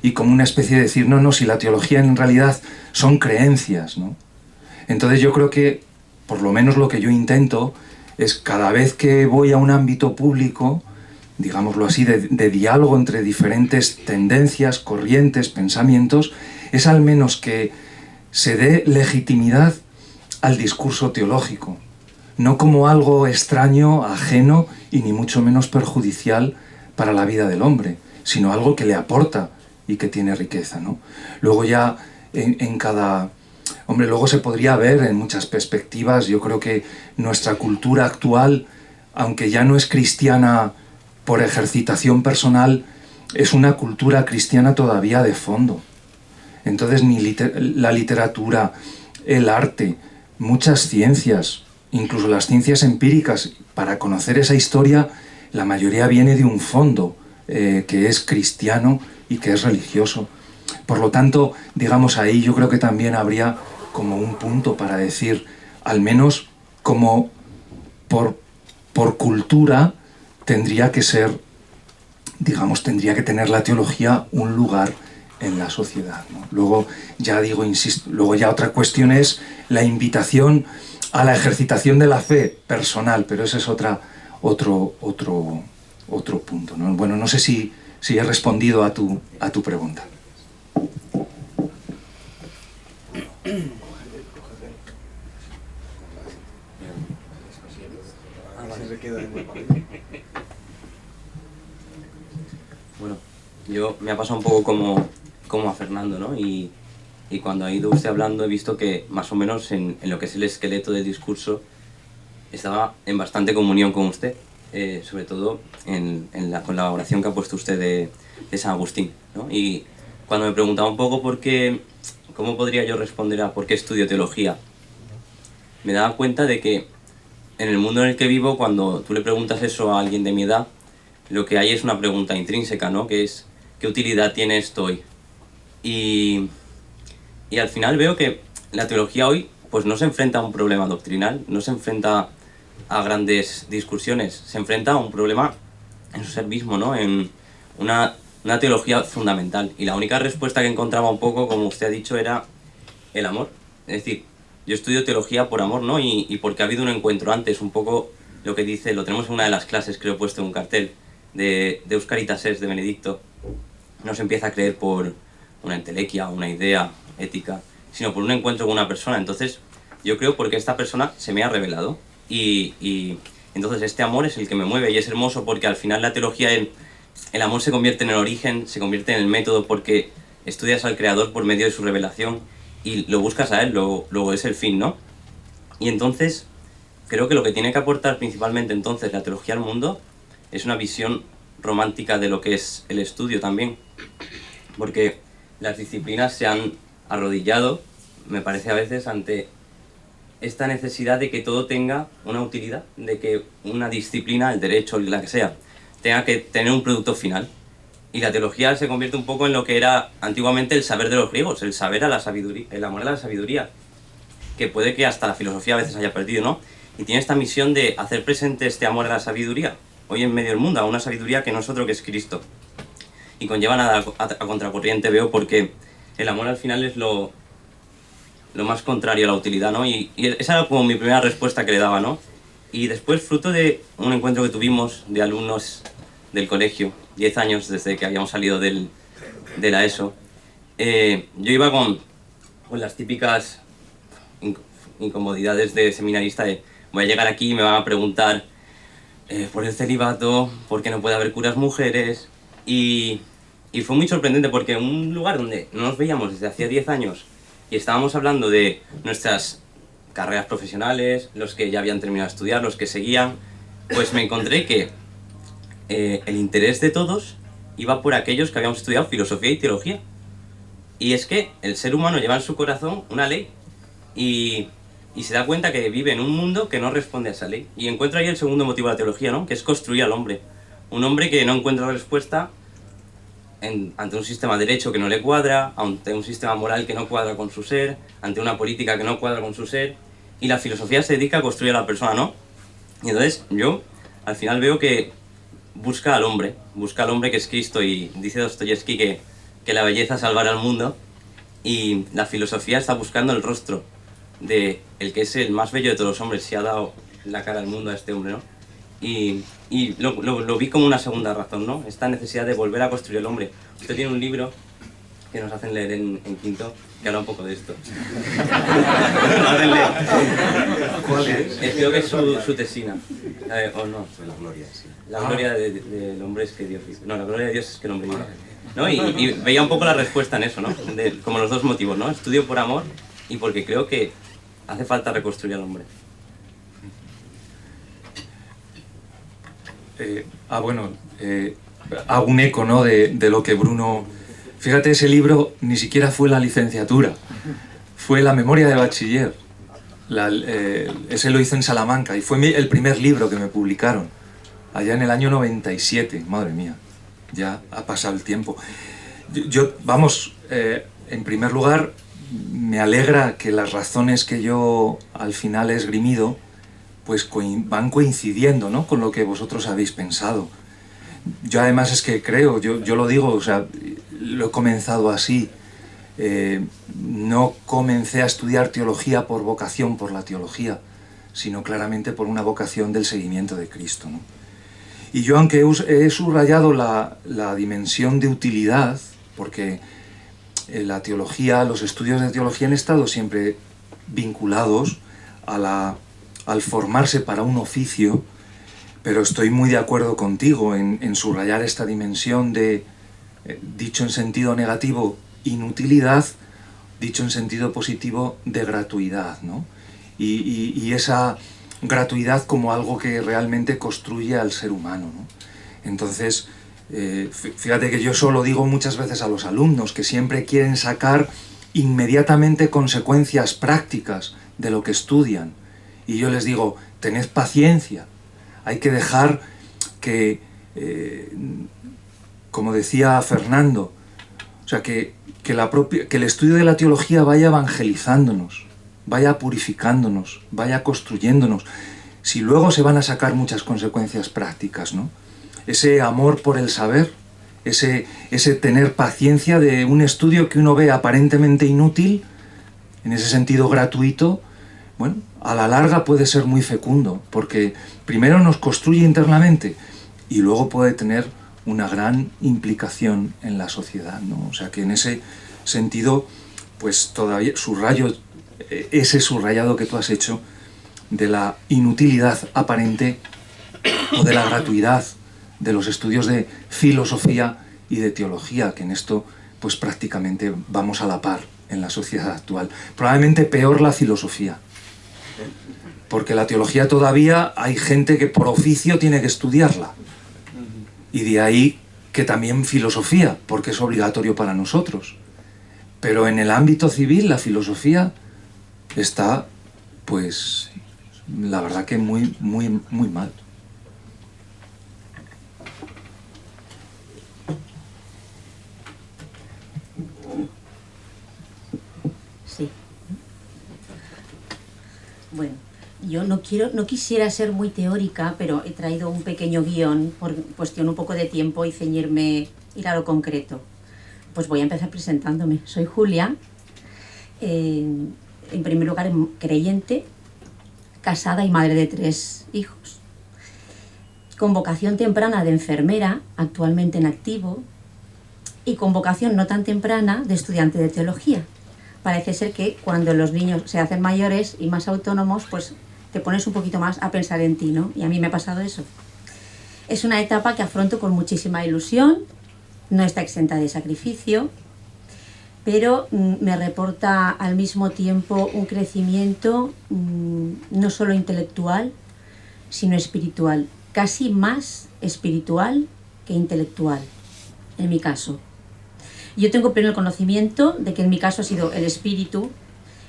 y como una especie de decir, no, si la teología en realidad son creencias, ¿no? Entonces yo creo que, por lo menos lo que yo intento, es cada vez que voy a un ámbito público, digámoslo así, de diálogo entre diferentes tendencias, corrientes, pensamientos, es al menos que se dé legitimidad al discurso teológico, no como algo extraño, ajeno y ni mucho menos perjudicial para la vida del hombre, sino algo que le aporta y que tiene riqueza, ¿no? Luego ya en cada... Hombre, luego se podría ver en muchas perspectivas. Yo creo que nuestra cultura actual, aunque ya no es cristiana por ejercitación personal, es una cultura cristiana todavía de fondo. Entonces la literatura, el arte, muchas ciencias, incluso las ciencias empíricas, para conocer esa historia, la mayoría viene de un fondo que es cristiano y que es religioso. Por lo tanto, digamos, ahí yo creo que también habría como un punto para decir, al menos como por cultura tendría que ser, digamos, tendría que tener la teología un lugar en la sociedad, ¿no? Luego ya digo, insisto, luego ya otra cuestión es la invitación a la ejercitación de la fe personal, pero ese es otro punto, ¿no? Bueno, no sé si he respondido a tu pregunta. Bueno, me ha pasado un poco como a Fernando, ¿no? Y cuando ha ido usted hablando he visto que más o menos en lo que es el esqueleto del discurso estaba en bastante comunión con usted, sobre todo con la oración que ha puesto usted de San Agustín, ¿no? Y cuando me preguntaba un poco cómo podría yo responder a por qué estudio teología, me daba cuenta de que en el mundo en el que vivo, cuando tú le preguntas eso a alguien de mi edad, lo que hay es una pregunta intrínseca, ¿no? Que es, ¿qué utilidad tiene esto hoy? Y al final veo que la teología hoy pues no se enfrenta a un problema doctrinal, no se enfrenta a grandes discusiones, se enfrenta a un problema en su ser mismo, ¿no? En una teología fundamental. Y la única respuesta que encontraba un poco, como usted ha dicho, era el amor. Es decir, yo estudio teología por amor, ¿no? Y porque ha habido un encuentro antes, un poco lo que dice, lo tenemos en una de las clases que lo he puesto en un cartel, de Deus Caritas Est, de Benedicto. No se empieza a creer por una entelequia, una idea ética, sino por un encuentro con una persona. Entonces, yo creo porque esta persona se me ha revelado. Y entonces este amor es el que me mueve, y es hermoso porque al final la teología, el amor se convierte en el origen, se convierte en el método, porque estudias al Creador por medio de su revelación y lo buscas a Él, luego es el fin, ¿no? Y entonces creo que lo que tiene que aportar principalmente entonces la teología al mundo es una visión romántica de lo que es el estudio también, porque las disciplinas se han arrodillado, me parece a veces, ante esta necesidad de que todo tenga una utilidad, de que una disciplina, el derecho, la que sea, tenga que tener un producto final. Y la teología se convierte un poco en lo que era antiguamente el saber de los griegos, el saber a la sabiduría, el amor a la sabiduría, que puede que hasta la filosofía a veces haya perdido, ¿no? Y tiene esta misión de hacer presente este amor a la sabiduría, hoy en medio del mundo, a una sabiduría que no es otro que es Cristo. Y conlleva nada a contracorriente, veo, porque el amor al final es lo más contrario a la utilidad, ¿no? Y esa era como mi primera respuesta que le daba, ¿no? Y después, fruto de un encuentro que tuvimos de alumnos del colegio, 10 años desde que habíamos salido del de la ESO, yo iba con las típicas incomodidades de seminarista de voy a llegar aquí y me van a preguntar por el celibato, por qué no puede haber curas mujeres, y fue muy sorprendente porque en un lugar donde no nos veíamos desde hacía 10 años y estábamos hablando de nuestras carreras profesionales, los que ya habían terminado de estudiar, los que seguían, pues me encontré que el interés de todos iba por aquellos que habíamos estudiado filosofía y teología. Y es que el ser humano lleva en su corazón una ley y se da cuenta que vive en un mundo que no responde a esa ley. Y encuentro ahí el segundo motivo de la teología, ¿no? Que es construir al hombre. Un hombre que no encuentra respuesta ante un sistema de derecho que no le cuadra, ante un sistema moral que no cuadra con su ser, ante una política que no cuadra con su ser. Y la filosofía se dedica a construir a la persona, ¿no? Y entonces yo al final veo que busca al hombre que es Cristo, y dice Dostoyevsky que la belleza salvará al mundo, y la filosofía está buscando el rostro de el que es el más bello de todos los hombres, se ha dado la cara al mundo a este hombre, ¿no? Y lo vi como una segunda razón, ¿no? Esta necesidad de volver a construir el hombre. Usted tiene un libro que nos hacen leer en quinto, que habla un poco de esto. Nos hacen leer. ¿Cuál es? Creo que es su tesina. ¿O no? La gloria, sí. La gloria del hombre es que Dios vive. No, la gloria de Dios es que el hombre vive. ¿No? Y veía un poco la respuesta en eso, ¿no? Como los dos motivos, ¿no? Estudio por amor y porque creo que hace falta reconstruir al hombre. Bueno, hago un eco, ¿no? de lo que Bruno... Fíjate, ese libro ni siquiera fue la licenciatura, fue la memoria de bachiller. Ese lo hice en Salamanca y fue el primer libro que me publicaron, allá en el año 97, madre mía, ya ha pasado el tiempo. En primer lugar, me alegra que las razones que yo al final he esgrimido pues van coincidiendo, ¿no?, con lo que vosotros habéis pensado. Yo además es que creo, yo lo digo, o sea, lo he comenzado así. No comencé a estudiar teología por vocación por la teología, sino claramente por una vocación del seguimiento de Cristo, ¿no? Y yo, aunque he subrayado la dimensión de utilidad, porque la teología, los estudios de teología han estado siempre vinculados al formarse para un oficio, pero estoy muy de acuerdo contigo en subrayar esta dimensión de, dicho en sentido negativo, inutilidad, dicho en sentido positivo, de gratuidad, ¿no? Y esa gratuidad como algo que realmente construye al ser humano, ¿no? Entonces, fíjate que yo solo digo muchas veces a los alumnos que siempre quieren sacar inmediatamente consecuencias prácticas de lo que estudian. Y yo les digo, tened paciencia, hay que dejar que, como decía Fernando, o sea, que el estudio de la teología vaya evangelizándonos, vaya purificándonos, vaya construyéndonos. Si luego se van a sacar muchas consecuencias prácticas, ¿no? Ese amor por el saber, ese tener paciencia de un estudio que uno ve aparentemente inútil, en ese sentido gratuito, bueno, a la larga puede ser muy fecundo, porque primero nos construye internamente y luego puede tener una gran implicación en la sociedad, ¿no? O sea que en ese sentido, pues todavía subrayo ese subrayado que tú has hecho de la inutilidad aparente o de la gratuidad de los estudios de filosofía y de teología, que en esto pues prácticamente vamos a la par en la sociedad actual. Probablemente peor la filosofía, porque la teología todavía hay gente que por oficio tiene que estudiarla, y de ahí que también filosofía, porque es obligatorio para nosotros. Pero en el ámbito civil la filosofía está, pues, la verdad que muy, muy, muy mal. Sí. Bueno, yo no quisiera ser muy teórica, pero he traído un pequeño guión por cuestión un poco de tiempo y ir a lo concreto. Pues voy a empezar presentándome. Soy Julia, en primer lugar creyente, casada y madre de 3 hijos, con vocación temprana de enfermera, actualmente en activo, y con vocación no tan temprana de estudiante de teología. Parece ser que cuando los niños se hacen mayores y más autónomos, pues te pones un poquito más a pensar en ti, ¿no? Y a mí me ha pasado eso. Es una etapa que afronto con muchísima ilusión, no está exenta de sacrificio, pero me reporta al mismo tiempo un crecimiento no solo intelectual, sino espiritual, casi más espiritual que intelectual, en mi caso. Yo tengo pleno conocimiento de que en mi caso ha sido el espíritu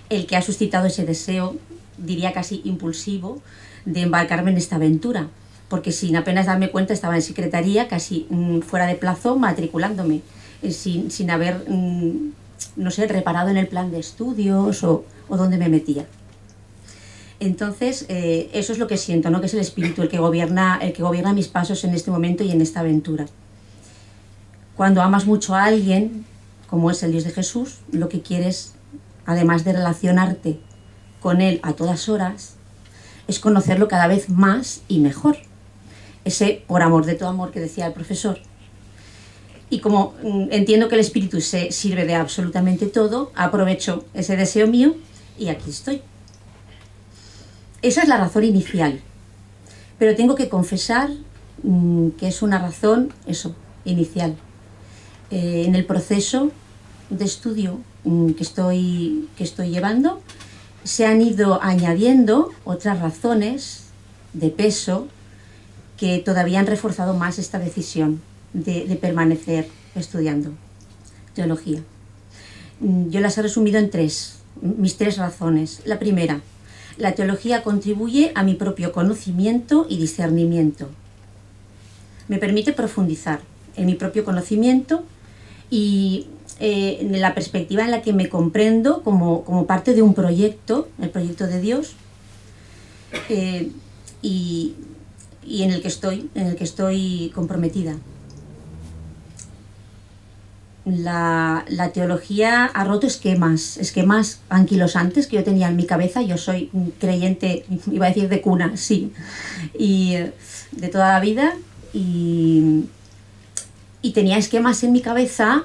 el que ha suscitado ese deseo, diría casi impulsivo, de embarcarme en esta aventura, porque sin apenas darme cuenta estaba en secretaría, casi fuera de plazo, matriculándome, sin haber, no sé, reparado en el plan de estudios o dónde me metía. Entonces, eso es lo que siento, ¿no? Que es el espíritu el que gobierna mis pasos en este momento y en esta aventura. Cuando amas mucho a alguien, como es el Dios de Jesús, lo que quieres, además de relacionarte con Él a todas horas, es conocerlo cada vez más y mejor. Ese por amor de todo amor que decía el profesor. Y como entiendo que el espíritu se sirve de absolutamente todo, aprovecho ese deseo mío y aquí estoy. Esa es la razón inicial, pero tengo que confesar que es una razón, inicial. En el proceso de estudio que estoy llevando, se han ido añadiendo otras razones de peso que todavía han reforzado más esta decisión de permanecer estudiando teología. Yo las he resumido en mis tres razones. La primera: la teología contribuye a mi propio conocimiento y discernimiento. Me permite profundizar en mi propio conocimiento y en la perspectiva en la que me comprendo como parte de un proyecto, el proyecto de Dios, y en el que estoy comprometida. La teología ha roto esquemas anquilosantes que yo tenía en mi cabeza. Yo soy creyente, iba a decir de cuna, sí, y de toda la vida, y tenía esquemas en mi cabeza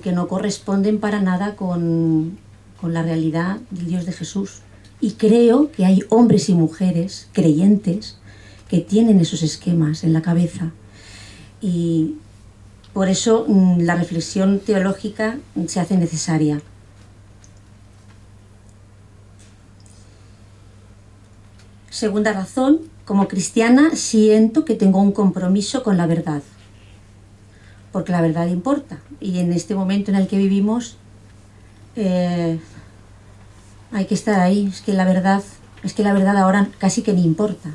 que no corresponden para nada con la realidad del Dios de Jesús. Y creo que hay hombres y mujeres creyentes que tienen esos esquemas en la cabeza. Y por eso la reflexión teológica se hace necesaria. Segunda razón: como cristiana siento que tengo un compromiso con la verdad, porque la verdad importa, y en este momento en el que vivimos hay que estar ahí. Es que la verdad ahora casi que ni importa,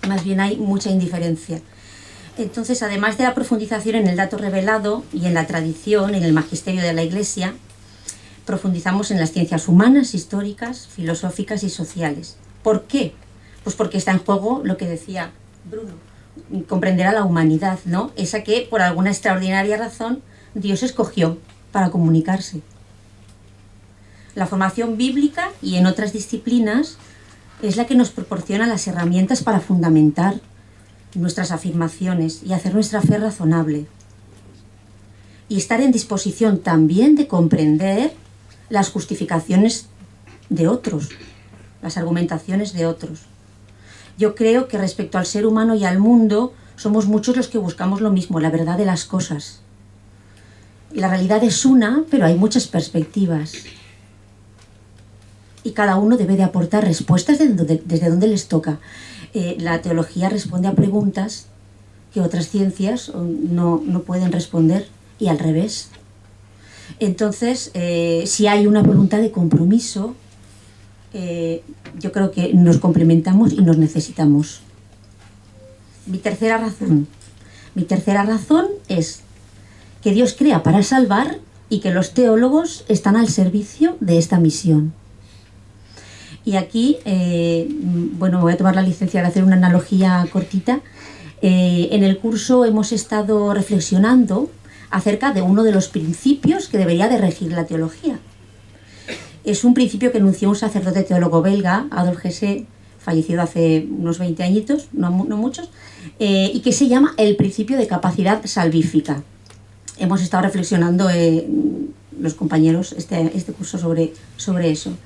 más bien hay mucha indiferencia. Entonces, además de la profundización en el dato revelado y en la tradición, en el magisterio de la Iglesia, profundizamos en las ciencias humanas, históricas, filosóficas y sociales. ¿Por qué? Pues porque está en juego lo que decía Bruno, comprender a la humanidad, ¿no? Esa que, por alguna extraordinaria razón, Dios escogió para comunicarse. La formación bíblica y en otras disciplinas es la que nos proporciona las herramientas para fundamentar nuestras afirmaciones y hacer nuestra fe razonable. Y estar en disposición también de comprender las justificaciones de otros, las argumentaciones de otros. Yo creo que respecto al ser humano y al mundo, somos muchos los que buscamos lo mismo, la verdad de las cosas. La realidad es una, pero hay muchas perspectivas. Y cada uno debe de aportar respuestas desde donde les toca. La teología responde a preguntas que otras ciencias no pueden responder, y al revés. Entonces, si hay una voluntad de compromiso, yo creo que nos complementamos y nos necesitamos. Mi tercera razón es que Dios crea para salvar y que los teólogos están al servicio de esta misión. Y aquí, me voy a tomar la licencia de hacer una analogía cortita. En el curso hemos estado reflexionando acerca de uno de los principios que debería de regir la teología. Es un principio que enunció un sacerdote teólogo belga, Adolf Gessé, fallecido hace unos 20 añitos, no muchos, y que se llama el principio de capacidad salvífica. hemos estado reflexionando los compañeros este curso sobre eso.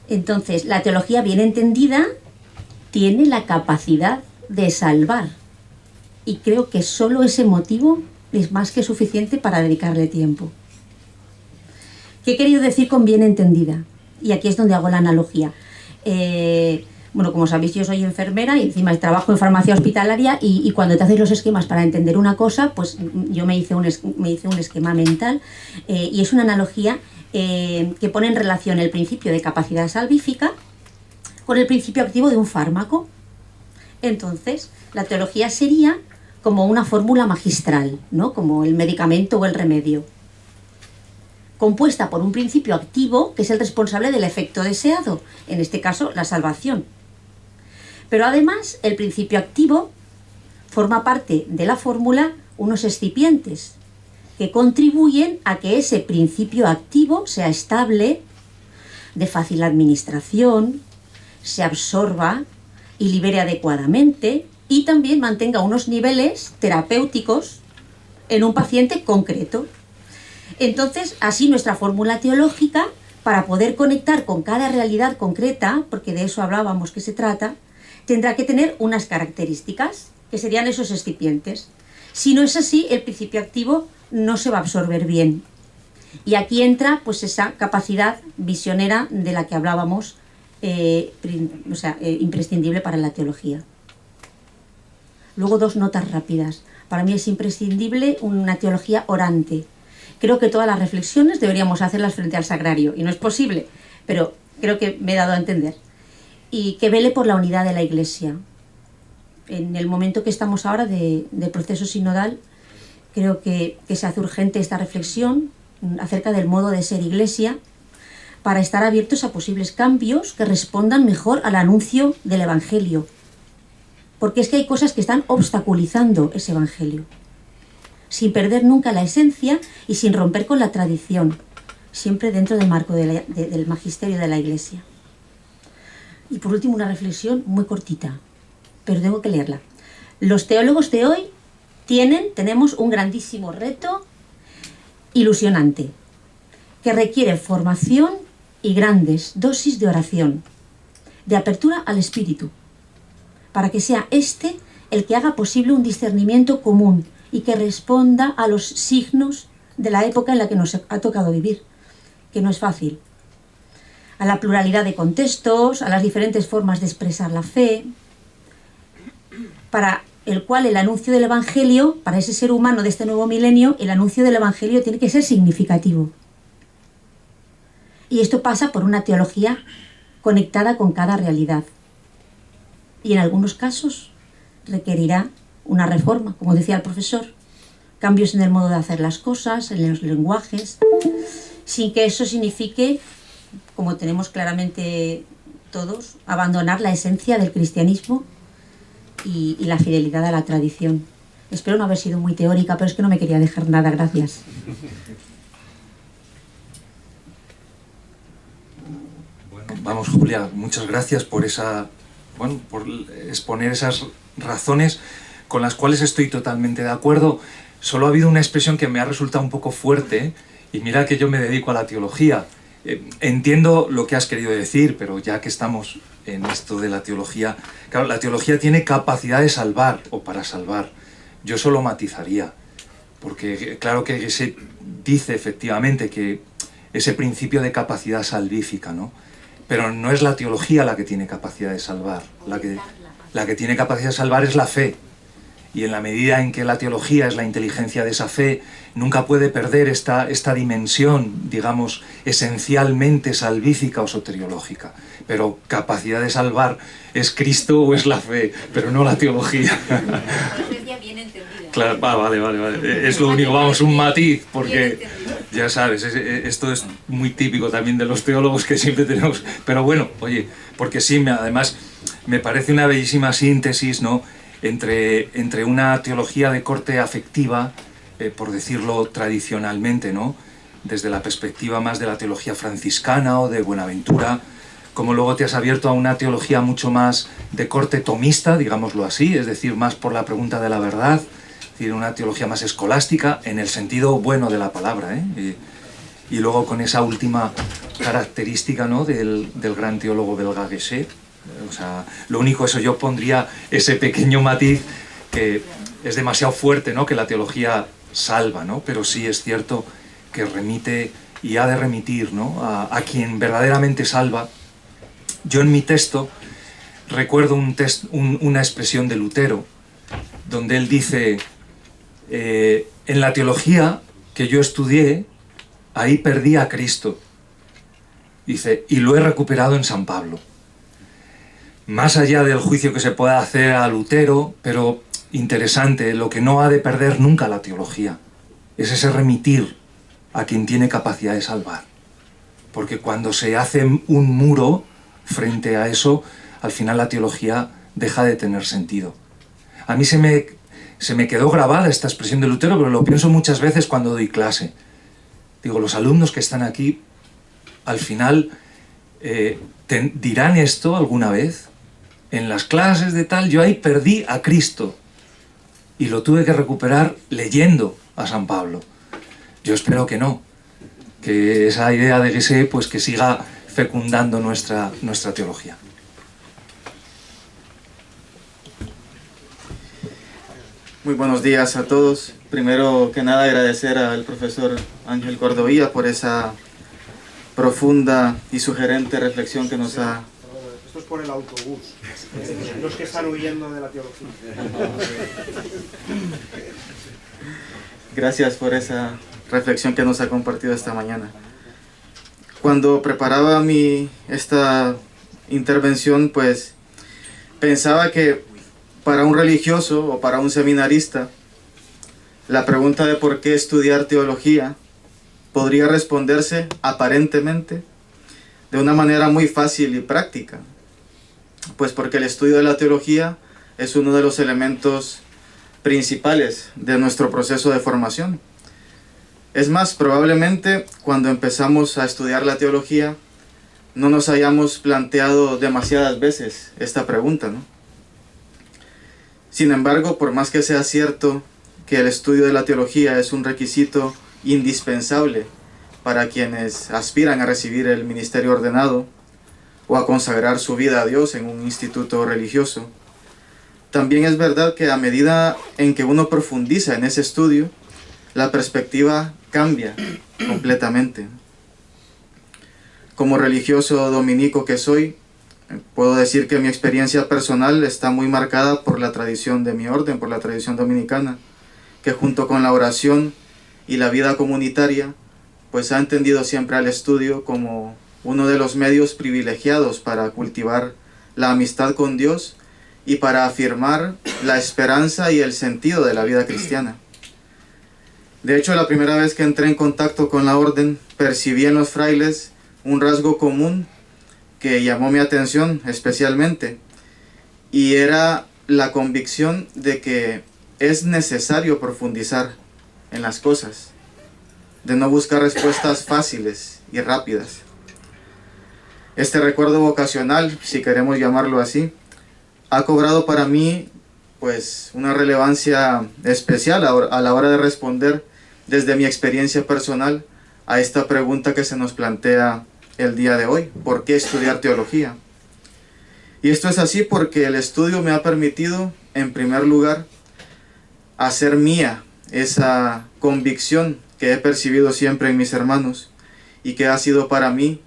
Entonces, la teología bien entendida tiene la capacidad de salvar, y creo que solo ese motivo es más que suficiente para dedicarle tiempo. ¿Qué he querido decir con bien entendida? Y aquí es donde hago la analogía. Bueno, como sabéis, yo soy enfermera y encima trabajo en farmacia hospitalaria, y cuando te haces los esquemas para entender una cosa, pues yo me hice un esquema mental, y es una analogía que pone en relación el principio de capacidad salvífica con el principio activo de un fármaco. Entonces, la teología sería como una fórmula magistral, ¿no? Como el medicamento o el remedio, compuesta por un principio activo que es el responsable del efecto deseado, en este caso la salvación. Pero además el principio activo forma parte de la fórmula unos excipientes que contribuyen a que ese principio activo sea estable, de fácil administración, se absorba y libere adecuadamente, y también mantenga unos niveles terapéuticos en un paciente concreto. Entonces, así nuestra fórmula teológica, para poder conectar con cada realidad concreta, porque de eso hablábamos que se trata, tendrá que tener unas características, que serían esos excipientes. Si no es así, el principio activo no se va a absorber bien. Y aquí entra pues esa capacidad visionera de la que hablábamos, imprescindible para la teología. Luego, 2 notas rápidas. Para mí es imprescindible una teología orante. Creo que todas las reflexiones deberíamos hacerlas frente al sagrario, y no es posible, pero creo que me he dado a entender. Y que vele por la unidad de la Iglesia. En el momento que estamos ahora de proceso sinodal, creo que se hace urgente esta reflexión acerca del modo de ser Iglesia, para estar abiertos a posibles cambios que respondan mejor al anuncio del Evangelio. Porque es que hay cosas que están obstaculizando ese Evangelio, sin perder nunca la esencia y sin romper con la tradición, siempre dentro del marco del magisterio de la Iglesia. Y por último, una reflexión muy cortita, pero tengo que leerla. Los teólogos de hoy tenemos un grandísimo reto ilusionante, que requiere formación y grandes dosis de oración, de apertura al espíritu, para que sea este el que haga posible un discernimiento común y que responda a los signos de la época en la que nos ha tocado vivir, que no es fácil, a la pluralidad de contextos, a las diferentes formas de expresar la fe, para el cual el anuncio del Evangelio, para ese ser humano de este nuevo milenio, el anuncio del Evangelio tiene que ser significativo. Y esto pasa por una teología conectada con cada realidad. Y en algunos casos requerirá una reforma, como decía el profesor, cambios en el modo de hacer las cosas, en los lenguajes, sin que eso signifique, como tenemos claramente todos, abandonar la esencia del cristianismo y la fidelidad a la tradición. Espero no haber sido muy teórica, pero es que no me quería dejar nada. Gracias. Vamos, Julia, muchas gracias por por exponer esas razones con las cuales estoy totalmente de acuerdo. Solo ha habido una expresión que me ha resultado un poco fuerte, y mira que yo me dedico a la teología. Entiendo lo que has querido decir, pero ya que estamos en esto de la teología, claro, la teología tiene capacidad de salvar o para salvar. Yo solo matizaría, porque claro que se dice efectivamente que ese principio de capacidad salvífica, ¿no? Pero no es la teología la que tiene capacidad de salvar. La que tiene capacidad de salvar es la fe. Y en la medida en que la teología es la inteligencia de esa fe, nunca puede perder esta dimensión, digamos, esencialmente salvífica o soteriológica. Pero capacidad de salvar es Cristo o es la fe, pero no la teología. Bien entendida. Claro, vale. Es lo único, vamos, un matiz, porque ya sabes, esto es muy típico también de los teólogos que siempre tenemos. Pero bueno, oye, porque sí, además me parece una bellísima síntesis, ¿no?, entre una teología de corte afectiva, por decirlo tradicionalmente, ¿no?, desde la perspectiva más de la teología franciscana o de Buenaventura, como luego te has abierto a una teología mucho más de corte tomista, digámoslo así, es decir, más por la pregunta de la verdad, Es decir, una teología más escolástica en el sentido bueno de la palabra, y luego con esa última característica, ¿no?, del gran teólogo belga Guesset. O sea, lo único, eso yo pondría ese pequeño matiz que es demasiado fuerte, ¿no?, que la teología salva, ¿no?, pero sí es cierto que remite y ha de remitir, ¿no?, a quien verdaderamente salva. Yo en mi texto recuerdo una expresión de Lutero, donde él dice, en la teología que yo estudié, ahí perdí a Cristo. Dice, y lo he recuperado en San Pablo. Más allá del juicio que se pueda hacer a Lutero, pero interesante, lo que no ha de perder nunca la teología es ese remitir a quien tiene capacidad de salvar. Porque cuando se hace un muro frente a eso, al final la teología deja de tener sentido. A mí se me quedó grabada esta expresión de Lutero, pero lo pienso muchas veces cuando doy clase. Digo, los alumnos que están aquí, al final, ¿dirán esto alguna vez? En las clases de tal, yo ahí perdí a Cristo y lo tuve que recuperar leyendo a San Pablo. Yo espero que no, que esa idea de Guesset, pues que siga fecundando nuestra teología. Muy buenos días a todos. Primero que nada agradecer al profesor Ángel Cordovilla por esa profunda y sugerente reflexión que nos ha... Esto es por el autobús, los que están huyendo de la teología. Gracias por esa reflexión que nos ha compartido esta mañana. Cuando preparaba esta intervención, pues pensaba que para un religioso o para un seminarista, la pregunta de por qué estudiar teología podría responderse aparentemente de una manera muy fácil y práctica. Pues porque el estudio de la teología es uno de los elementos principales de nuestro proceso de formación. Es más, probablemente cuando empezamos a estudiar la teología no nos hayamos planteado demasiadas veces esta pregunta, ¿no? Sin embargo, por más que sea cierto que el estudio de la teología es un requisito indispensable para quienes aspiran a recibir el ministerio ordenado o a consagrar su vida a Dios en un instituto religioso, también es verdad que a medida en que uno profundiza en ese estudio, la perspectiva cambia completamente. Como religioso dominico que soy, puedo decir que mi experiencia personal está muy marcada por la tradición de mi orden, por la tradición dominicana, que junto con la oración y la vida comunitaria, pues ha entendido siempre al estudio como uno de los medios privilegiados para cultivar la amistad con Dios y para afirmar la esperanza y el sentido de la vida cristiana. De hecho, la primera vez que entré en contacto con la orden, percibí en los frailes un rasgo común que llamó mi atención especialmente, y era la convicción de que es necesario profundizar en las cosas, de no buscar respuestas fáciles y rápidas. Este recuerdo vocacional, si queremos llamarlo así, ha cobrado para mí pues una relevancia especial a la hora de responder desde mi experiencia personal a esta pregunta que se nos plantea el día de hoy: ¿por qué estudiar teología? Y esto es así porque el estudio me ha permitido, en primer lugar, hacer mía esa convicción que he percibido siempre en mis hermanos y que ha sido para mí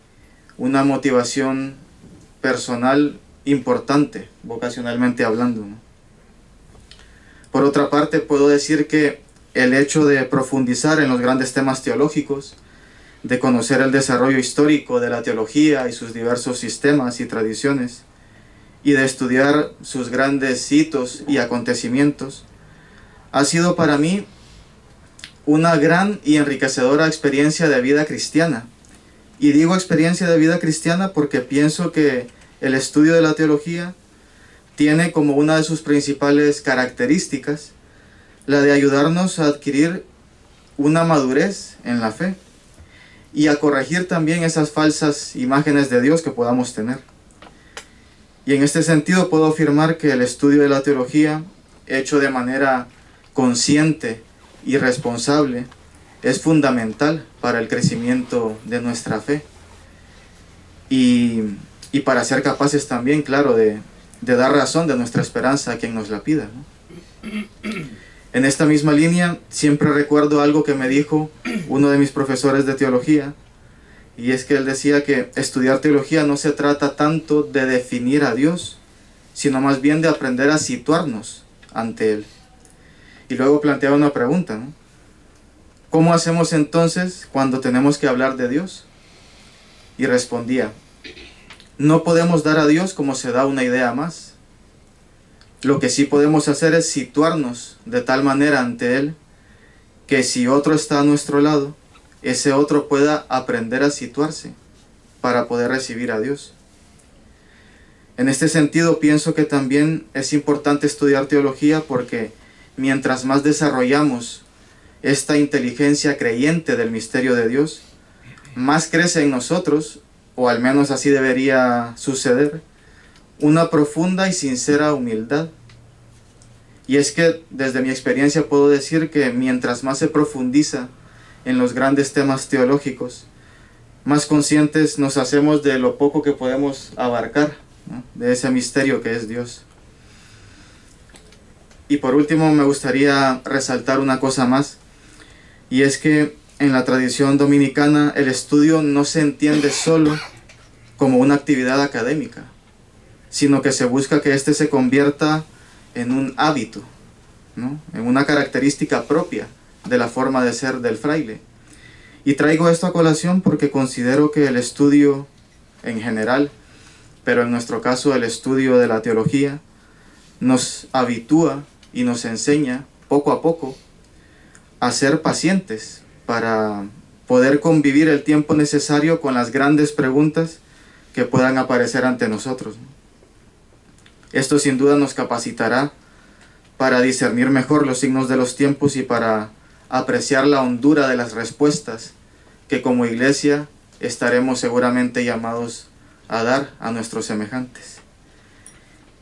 una motivación personal importante, vocacionalmente hablando, ¿no? Por otra parte, puedo decir que el hecho de profundizar en los grandes temas teológicos, de conocer el desarrollo histórico de la teología y sus diversos sistemas y tradiciones, y de estudiar sus grandes hitos y acontecimientos, ha sido para mí una gran y enriquecedora experiencia de vida cristiana. Y digo experiencia de vida cristiana porque pienso que el estudio de la teología tiene como una de sus principales características la de ayudarnos a adquirir una madurez en la fe y a corregir también esas falsas imágenes de Dios que podamos tener. Y en este sentido puedo afirmar que el estudio de la teología, hecho de manera consciente y responsable es fundamental para el crecimiento de nuestra fe y para ser capaces también, claro, de dar razón de nuestra esperanza a quien nos la pida, ¿no? En esta misma línea siempre recuerdo algo que me dijo uno de mis profesores de teología, y es que él decía que estudiar teología no se trata tanto de definir a Dios, sino más bien de aprender a situarnos ante Él. Y luego planteaba una pregunta, ¿no? ¿Cómo hacemos entonces cuando tenemos que hablar de Dios? Y respondía, no podemos dar a Dios como se da una idea más. Lo que sí podemos hacer es situarnos de tal manera ante Él que si otro está a nuestro lado, ese otro pueda aprender a situarse para poder recibir a Dios. En este sentido pienso que también es importante estudiar teología porque mientras más desarrollamos esta inteligencia creyente del misterio de Dios, más crece en nosotros, o al menos así debería suceder, una profunda y sincera humildad. Y es que desde mi experiencia puedo decir que mientras más se profundiza en los grandes temas teológicos, más conscientes nos hacemos de lo poco que podemos abarcar, ¿no?, de ese misterio que es Dios. Y por último me gustaría resaltar una cosa más, y es que en la tradición dominicana el estudio no se entiende solo como una actividad académica, sino que se busca que éste se convierta en un hábito, ¿no?, en una característica propia de la forma de ser del fraile. Y traigo esto a colación porque considero que el estudio en general, pero en nuestro caso el estudio de la teología, nos habitúa y nos enseña poco a poco a ser pacientes para poder convivir el tiempo necesario con las grandes preguntas que puedan aparecer ante nosotros. Esto sin duda nos capacitará para discernir mejor los signos de los tiempos y para apreciar la hondura de las respuestas que como iglesia estaremos seguramente llamados a dar a nuestros semejantes.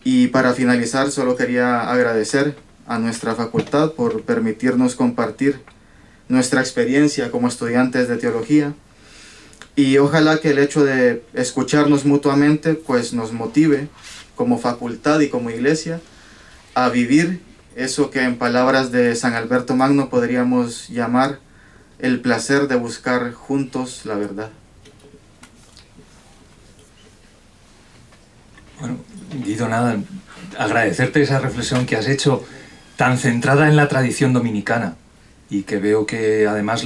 Y para finalizar, solo quería agradecer a nuestra facultad por permitirnos compartir nuestra experiencia como estudiantes de teología, y ojalá que el hecho de escucharnos mutuamente pues nos motive como facultad y como iglesia a vivir eso que en palabras de San Alberto Magno podríamos llamar el placer de buscar juntos la verdad. Bueno, Guido, nada, agradecerte esa reflexión que has hecho tan centrada en la tradición dominicana, y que veo que además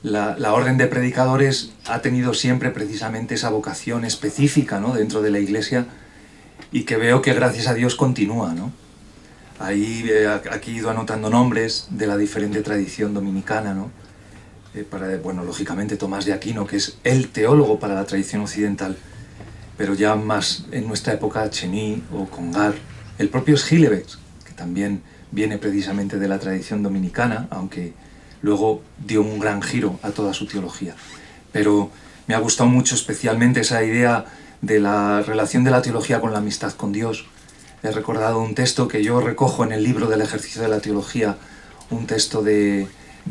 la orden de predicadores ha tenido siempre precisamente esa vocación específica, ¿no?, dentro de la Iglesia, y que veo que gracias a Dios continúa, ¿no? Ahí aquí he ido anotando nombres de la diferente tradición dominicana, ¿no? Bueno, lógicamente Tomás de Aquino, que es el teólogo para la tradición occidental, pero ya más en nuestra época Chení o Congar, el propio Schillebeeckx, que también viene precisamente de la tradición dominicana, aunque luego dio un gran giro a toda su teología. Pero me ha gustado mucho especialmente esa idea de la relación de la teología con la amistad con Dios. He recordado un texto que yo recojo en el libro del ejercicio de la teología, un texto de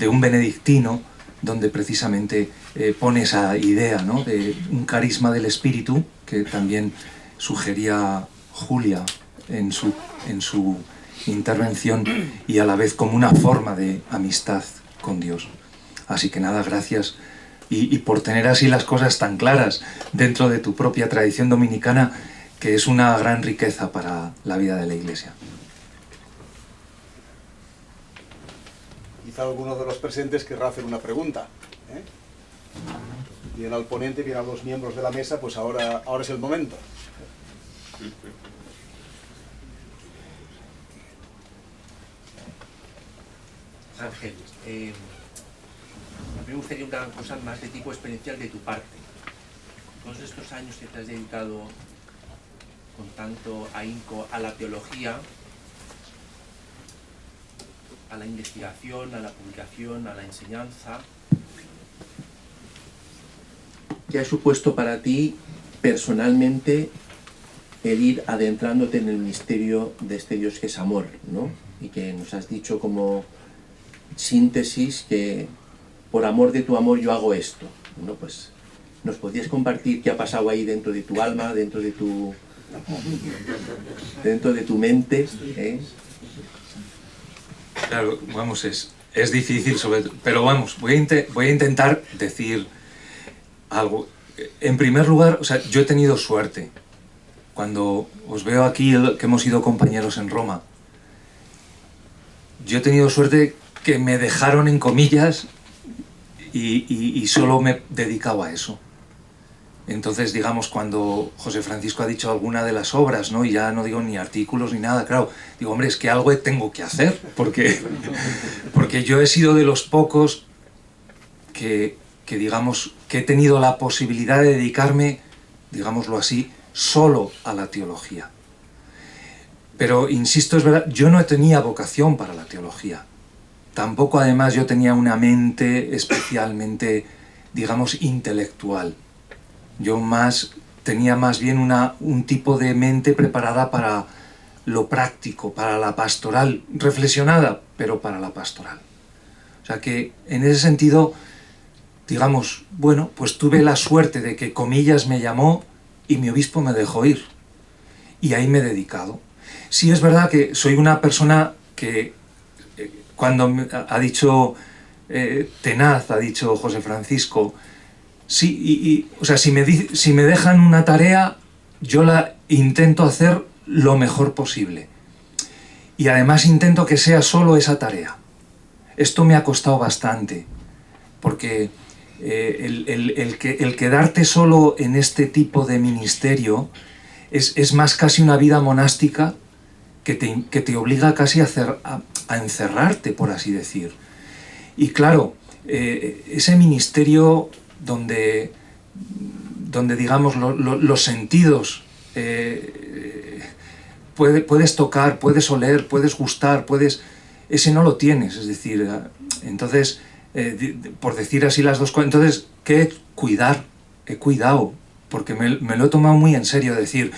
un benedictino, donde precisamente pone esa idea, ¿no?, de un carisma del espíritu, que también sugería Julia en su intervención, y a la vez como una forma de amistad con Dios. Así que nada, gracias, y por tener así las cosas tan claras dentro de tu propia tradición dominicana, que es una gran riqueza para la vida de la Iglesia. Quizá alguno de los presentes querrá hacer una pregunta, ¿eh? Bien al ponente, bien a los miembros de la mesa, pues ahora es el momento. Ángel, a mí me gustaría una cosa más de tipo experiencial de tu parte. Todos estos años que te has dedicado con tanto ahínco a la teología, a la investigación, a la publicación, a la enseñanza, ¿qué ha supuesto para ti personalmente el ir adentrándote en el misterio de este Dios que es amor, ¿no? y que nos has dicho como síntesis que por amor de tu amor yo hago esto. Bueno, pues nos podrías compartir qué ha pasado ahí dentro de tu alma, dentro de tu mente, ¿eh? Claro, vamos, es difícil, pero vamos, voy a intentar decir algo. En primer lugar, o sea, yo he tenido suerte. Cuando os veo aquí, que hemos sido compañeros en Roma, yo he tenido suerte que me dejaron en comillas y solo me he dedicado a eso. Entonces, digamos, cuando José Francisco ha dicho alguna de las obras, ¿no? Y ya no digo ni artículos ni nada, claro, digo, hombre, es que algo tengo que hacer, porque yo he sido de los pocos que digamos, que he tenido la posibilidad de dedicarme, digámoslo así, solo a la teología. Pero, insisto, es verdad, yo no tenía vocación para la teología. Tampoco, además, yo tenía una mente especialmente, digamos, intelectual. Yo tenía más bien un tipo de mente preparada para lo práctico, para la pastoral, reflexionada, pero para la pastoral. O sea que, en ese sentido, digamos, bueno, pues tuve la suerte de que comillas me llamó y mi obispo me dejó ir. Y ahí me he dedicado. Sí, es verdad que soy una persona que, cuando ha dicho tenaz, ha dicho José Francisco, sí, o sea, si me dejan una tarea, yo la intento hacer lo mejor posible. Y además intento que sea solo esa tarea. Esto me ha costado bastante, porque el quedarte solo en este tipo de ministerio es más casi una vida monástica que te obliga casi a encerrarte, por así decir. Y claro, ese ministerio donde digamos, los sentidos, puedes tocar, puedes oler, puedes gustar, ese no lo tienes, es decir, entonces, por decir así las dos cosas, entonces, ¿qué cuidar? He cuidado, porque me lo he tomado muy en serio, decir,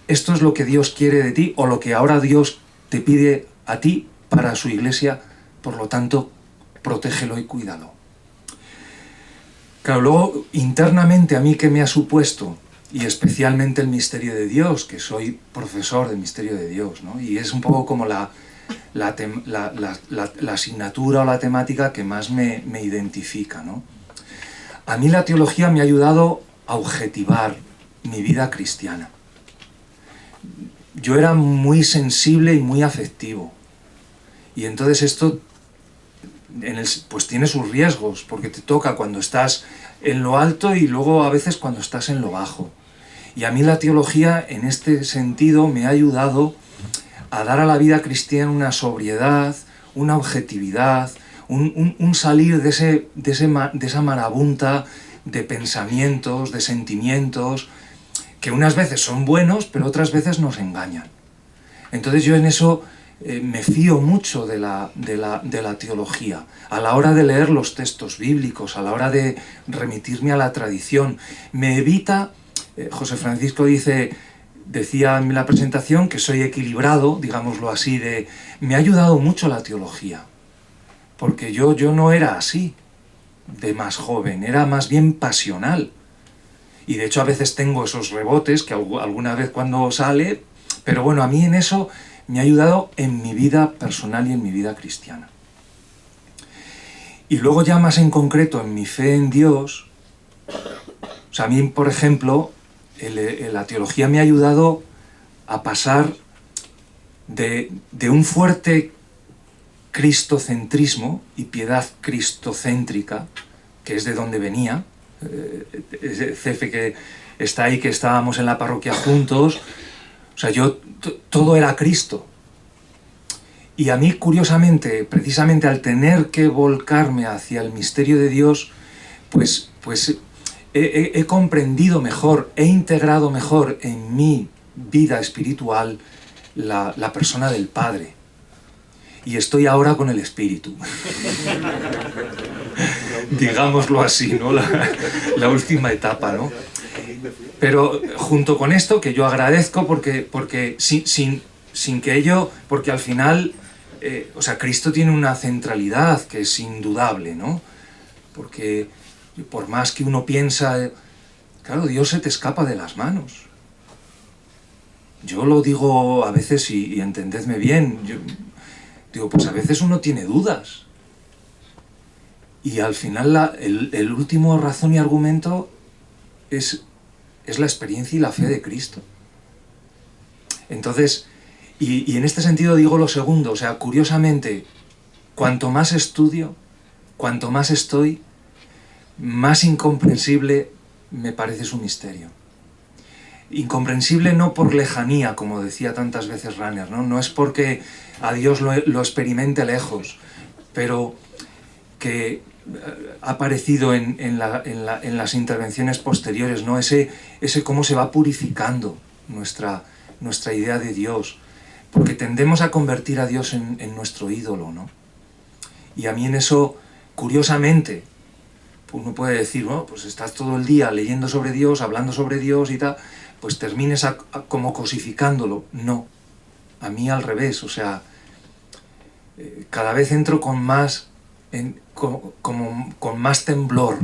esto es lo que Dios quiere de ti, o lo que ahora Dios te pide a ti para su iglesia, por lo tanto, protégelo y cuídalo. Claro, luego, internamente, a mí, ¿qué me ha supuesto? Y especialmente el misterio de Dios, que soy profesor del misterio de Dios, ¿no? Y es un poco como la asignatura o la temática que más me identifica, ¿no? A mí la teología me ha ayudado a objetivar mi vida cristiana. Yo era muy sensible y muy afectivo. Y entonces esto pues tiene sus riesgos, porque te toca cuando estás en lo alto y luego a veces cuando estás en lo bajo. Y a mí la teología en este sentido me ha ayudado a dar a la vida cristiana una sobriedad, una objetividad, un salir de esa marabunta de pensamientos, de sentimientos, que unas veces son buenos, pero otras veces nos engañan. Entonces yo en eso me fío mucho de la teología, a la hora de leer los textos bíblicos, a la hora de remitirme a la tradición. Me evita, José Francisco decía en la presentación que soy equilibrado, digámoslo así, me ha ayudado mucho la teología, porque yo no era así de más joven, era más bien pasional. Y de hecho a veces tengo esos rebotes que alguna vez cuando sale, pero bueno, a mí en eso me ha ayudado en mi vida personal y en mi vida cristiana. Y luego ya más en concreto en mi fe en Dios, o sea, a mí, por ejemplo, la teología me ha ayudado a pasar de un fuerte cristocentrismo y piedad cristocéntrica, que es de donde venía, Cefe que está ahí, que estábamos en la parroquia juntos, o sea, todo era Cristo. Y a mí, curiosamente, precisamente al tener que volcarme hacia el misterio de Dios, pues he comprendido mejor, he integrado mejor en mi vida espiritual la persona del Padre. Y estoy ahora con el Espíritu. Digámoslo así, ¿no? La última etapa, ¿no? Pero junto con esto, que yo agradezco porque sin que ello, porque al final o sea, Cristo tiene una centralidad que es indudable, ¿no? Porque por más que uno piensa, claro, Dios se te escapa de las manos. Yo lo digo a veces, y entendedme bien, yo digo, pues a veces uno tiene dudas. Y al final el último razón y argumento es la experiencia y la fe de Cristo. Entonces, y en este sentido digo lo segundo, o sea, curiosamente, cuanto más estudio, cuanto más estoy, más incomprensible me parece su misterio. Incomprensible no por lejanía, como decía tantas veces Rahner, ¿no? No es porque a Dios lo experimente lejos, pero que ha aparecido en las intervenciones posteriores, ¿no? Ese cómo se va purificando nuestra idea de Dios, porque tendemos a convertir a Dios en nuestro ídolo, ¿no? Y a mí en eso, curiosamente, uno puede decir, bueno, pues estás todo el día leyendo sobre Dios, hablando sobre Dios y tal, pues termines como cosificándolo. No, a mí al revés, o sea, cada vez entro con más temblor.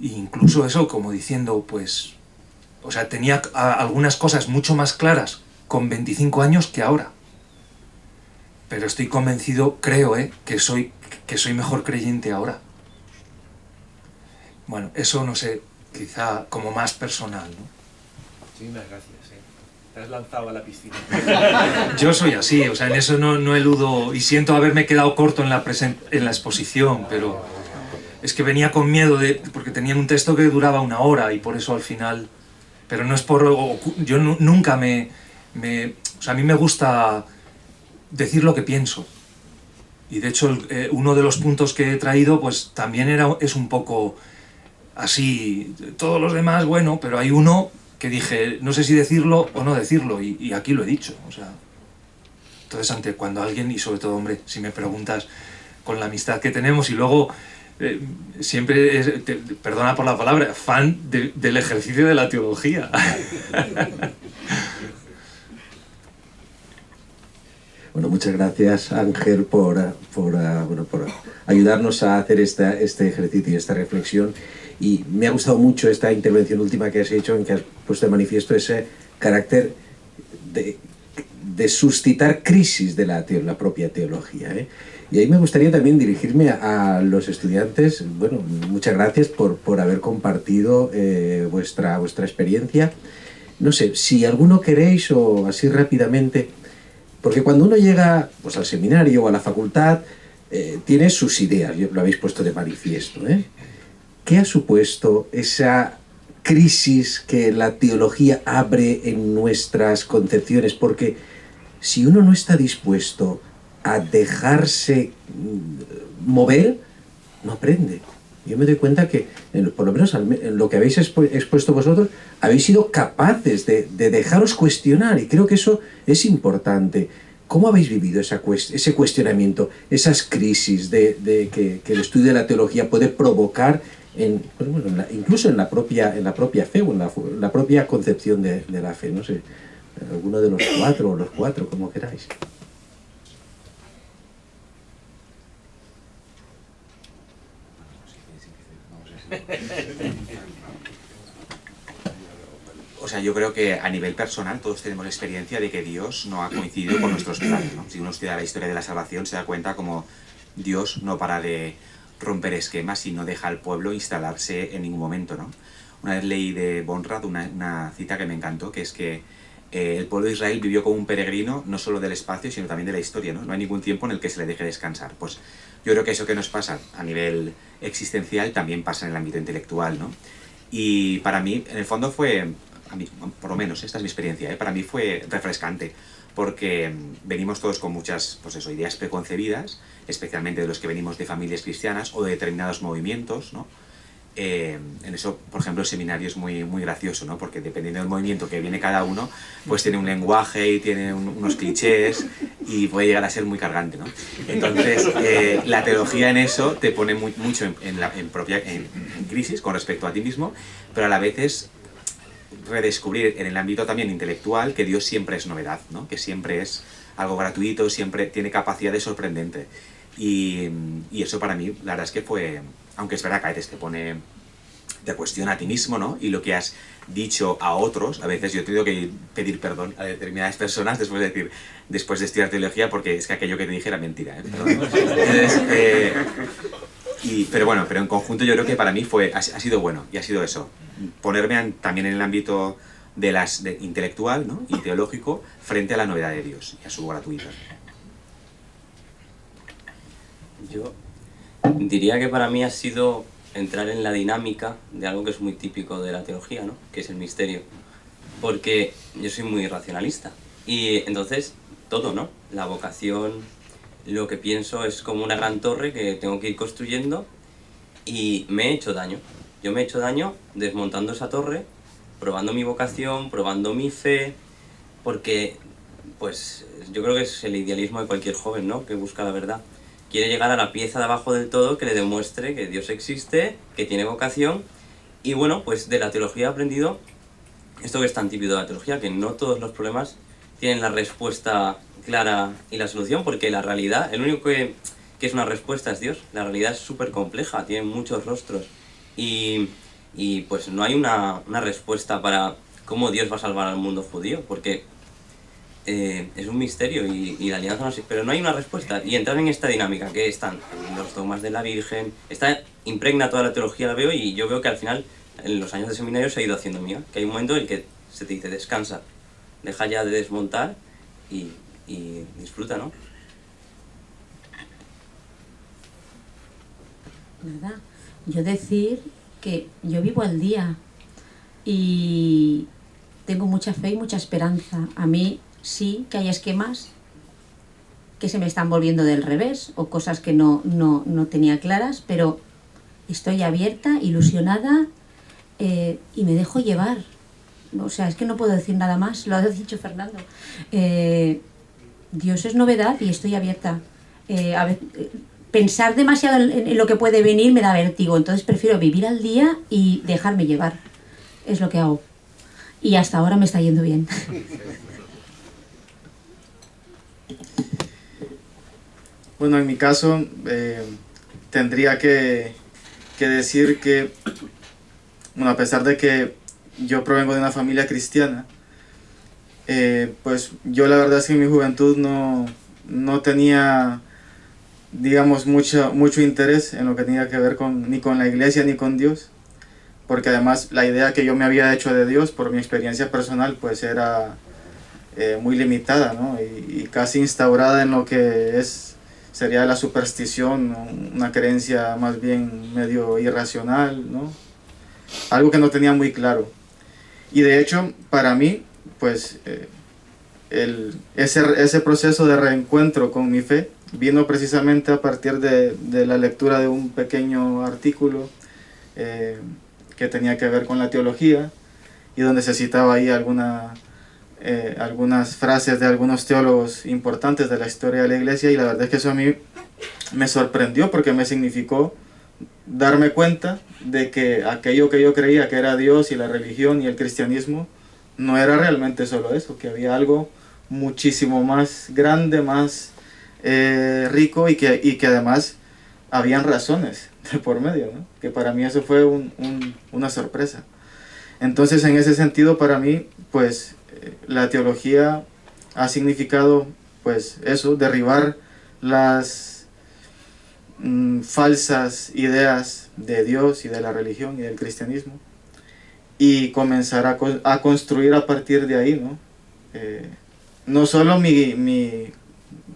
E incluso eso, como diciendo, pues, o sea, tenía algunas cosas mucho más claras con 25 años que ahora. Pero estoy convencido, creo, que soy mejor creyente ahora. Bueno, eso no sé, quizá como más personal, ¿no? Muchísimas gracias, Te has lanzado a la piscina. Yo soy así, o sea, en eso no eludo, y siento haberme quedado corto en la exposición, pero es que venía con miedo porque tenía un texto que duraba 1 hora y por eso al final, pero no es por, yo nunca o sea, a mí me gusta decir lo que pienso, y de hecho uno de los puntos que he traído pues también es un poco así, todos los demás, bueno, pero hay uno que dije, no sé si decirlo o no decirlo, y aquí lo he dicho, o sea. Entonces, cuando alguien, y sobre todo, hombre, si me preguntas con la amistad que tenemos, y luego siempre, perdona por la palabra, fan del ejercicio de la teología. Bueno, muchas gracias, Ángel, por ayudarnos a hacer este ejercicio y esta reflexión. Y me ha gustado mucho esta intervención última que has hecho, en que has puesto de manifiesto ese carácter de suscitar crisis de la propia teología, Y ahí me gustaría también dirigirme a los estudiantes. Bueno, muchas gracias por haber compartido vuestra experiencia. No sé, si alguno queréis, o así rápidamente, porque cuando uno llega pues, al seminario o a la facultad, tiene sus ideas, lo habéis puesto de manifiesto, ¿Qué ha supuesto esa crisis que la teología abre en nuestras concepciones? Porque si uno no está dispuesto a dejarse mover, no aprende. Yo me doy cuenta que, por lo menos en lo que habéis expuesto vosotros, habéis sido capaces de dejaros cuestionar, y creo que eso es importante. ¿Cómo habéis vivido ese cuestionamiento, esas crisis que el estudio de la teología puede provocar incluso en la propia fe o en la propia concepción de la fe? No sé, alguno de los cuatro o los cuatro, como queráis. O sea, yo creo que a nivel personal todos tenemos experiencia de que Dios no ha coincidido con nuestros planes, ¿no? Si uno estudia la historia de la salvación se da cuenta como Dios no para de romper esquemas y no deja al pueblo instalarse en ningún momento, ¿no? Una vez leí de Bonrad una cita que me encantó, que es que el pueblo de Israel vivió como un peregrino no solo del espacio, sino también de la historia, ¿no? No hay ningún tiempo en el que se le deje descansar. Pues yo creo que eso que nos pasa a nivel existencial también pasa en el ámbito intelectual, ¿no? Y para mí, en el fondo fue, a mí, por lo menos, esta es mi experiencia, para mí fue refrescante, porque venimos todos con muchas, pues eso, ideas preconcebidas, especialmente de los que venimos de familias cristianas o de determinados movimientos, ¿no? En eso, por ejemplo, el seminario es muy gracioso, ¿no? Porque dependiendo del movimiento que viene cada uno, pues tiene un lenguaje y tiene unos clichés y puede llegar a ser muy cargante, ¿no? Entonces, la teología en eso te pone mucho en crisis con respecto a ti mismo, pero a la vez es redescubrir en el ámbito también intelectual que Dios siempre es novedad, ¿no? Que siempre es algo gratuito, siempre tiene capacidades sorprendentes. Y eso para mí, la verdad es que fue, aunque es verdad que a veces te cuestiona a ti mismo, ¿no? Y lo que has dicho a otros, a veces yo he tenido que pedir perdón a determinadas personas después de estudiar teología, porque es que aquello que te dije era mentira, ¿eh? Entonces, pero en conjunto yo creo que para mí ha sido bueno, y ha sido eso, ponerme también en el ámbito intelectual, ¿no? Y teológico frente a la novedad de Dios y a su gratuidad. Yo diría que para mí ha sido entrar en la dinámica de algo que es muy típico de la teología, ¿no? Que es el misterio. Porque yo soy muy racionalista. Y entonces, todo, ¿no? La vocación, lo que pienso es como una gran torre que tengo que ir construyendo, y me he hecho daño. Yo me he hecho daño desmontando esa torre, probando mi vocación, probando mi fe, porque, pues, yo creo que es el idealismo de cualquier joven, ¿no? Que busca la verdad. Quiere llegar a la pieza de abajo del todo que le demuestre que Dios existe, que tiene vocación. Y bueno, pues de la teología he aprendido esto que es tan típico de la teología, que no todos los problemas tienen la respuesta clara y la solución, porque la realidad, el único que es una respuesta es Dios. La realidad es súper compleja, tiene muchos rostros. Y pues no hay una respuesta para cómo Dios va a salvar al mundo judío, porque es un misterio y la alianza no sé, pero no hay una respuesta. Y entrar en esta dinámica que están los dogmas de la Virgen, impregna toda la teología, la veo, y yo veo que al final en los años de seminario se ha ido haciendo mía, que hay un momento en el que se te dice descansa, deja ya de desmontar y disfruta, ¿no? ¿Verdad? Yo decir que yo vivo al día y tengo mucha fe y mucha esperanza. A mí sí que hay esquemas que se me están volviendo del revés, o cosas que no tenía claras, pero estoy abierta, ilusionada, y me dejo llevar. O sea, es que no puedo decir nada más, lo ha dicho Fernando. Dios es novedad y estoy abierta. Pensar demasiado en lo que puede venir me da vértigo, entonces prefiero vivir al día y dejarme llevar. Es lo que hago. Y hasta ahora me está yendo bien. Bueno, en mi caso tendría que decir que, bueno, a pesar de que yo provengo de una familia cristiana, pues yo la verdad es que en mi juventud no tenía, digamos, mucho interés en lo que tenía que ver ni con la iglesia ni con Dios, porque además la idea que yo me había hecho de Dios por mi experiencia personal pues era muy limitada, ¿no? Y casi instaurada en lo que sería la superstición, ¿no? Una creencia más bien medio irracional, ¿no? Algo que no tenía muy claro. Y de hecho, para mí, pues ese proceso de reencuentro con mi fe vino precisamente a partir de la lectura de un pequeño artículo que tenía que ver con la teología, y donde se citaba ahí algunas frases de algunos teólogos importantes de la historia de la iglesia, y la verdad es que eso a mí me sorprendió, porque me significó darme cuenta de que aquello que yo creía que era Dios y la religión y el cristianismo no era realmente solo eso, que había algo muchísimo más grande, más rico, y que además habían razones de por medio, ¿no? Que para mí eso fue una sorpresa. Entonces, en ese sentido, para mí, pues la teología ha significado, pues eso, derribar las falsas ideas de Dios y de la religión y del cristianismo, y comenzar a construir a partir de ahí, ¿no? No solo mi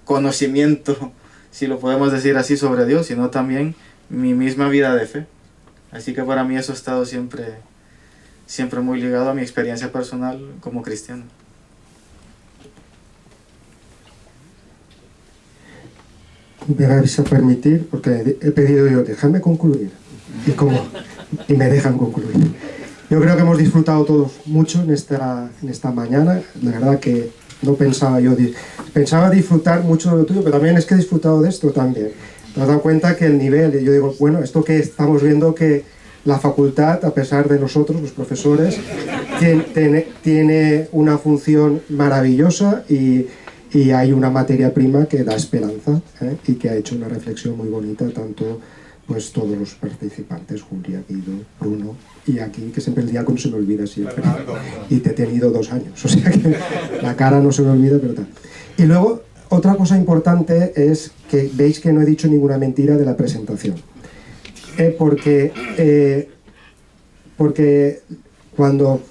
conocimiento, si lo podemos decir así, sobre Dios, sino también mi misma vida de fe. Así que para mí eso ha estado siempre muy ligado a mi experiencia personal como cristiano. Me vais a permitir, porque he pedido yo, dejadme concluir, y me dejan concluir. Yo creo que hemos disfrutado todos mucho en esta mañana. La verdad que no pensaba disfrutar mucho de lo tuyo, pero también es que he disfrutado de esto también. Me he dado cuenta que el nivel, yo digo, bueno, esto que estamos viendo, que la facultad, a pesar de nosotros, los profesores, tiene una función maravillosa, y y hay una materia prima que da esperanza, y que ha hecho una reflexión muy bonita, tanto pues todos los participantes, Julia, Guido, Bruno, y aquí, que siempre el diácono se me olvida siempre, y te he tenido 2 años, o sea que la cara no se me olvida, pero tal. Y luego, otra cosa importante es que veis que no he dicho ninguna mentira de la presentación, porque cuando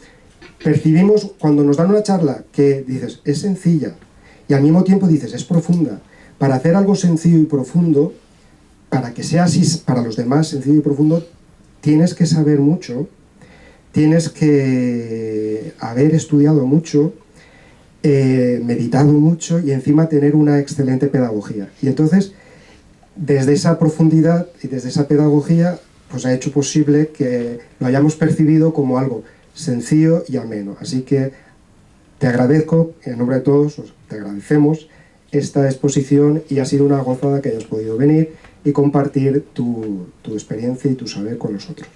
percibimos, cuando nos dan una charla que dices, es sencilla, y al mismo tiempo dices, es profunda, para hacer algo sencillo y profundo, para que sea así para los demás sencillo y profundo, tienes que saber mucho, tienes que haber estudiado mucho, meditado mucho y encima tener una excelente pedagogía. Y entonces, desde esa profundidad y desde esa pedagogía, pues ha hecho posible que lo hayamos percibido como algo sencillo y ameno. Así que te agradezco, en nombre de todos, te agradecemos esta exposición y ha sido una gozada que hayas podido venir y compartir tu experiencia y tu saber con nosotros.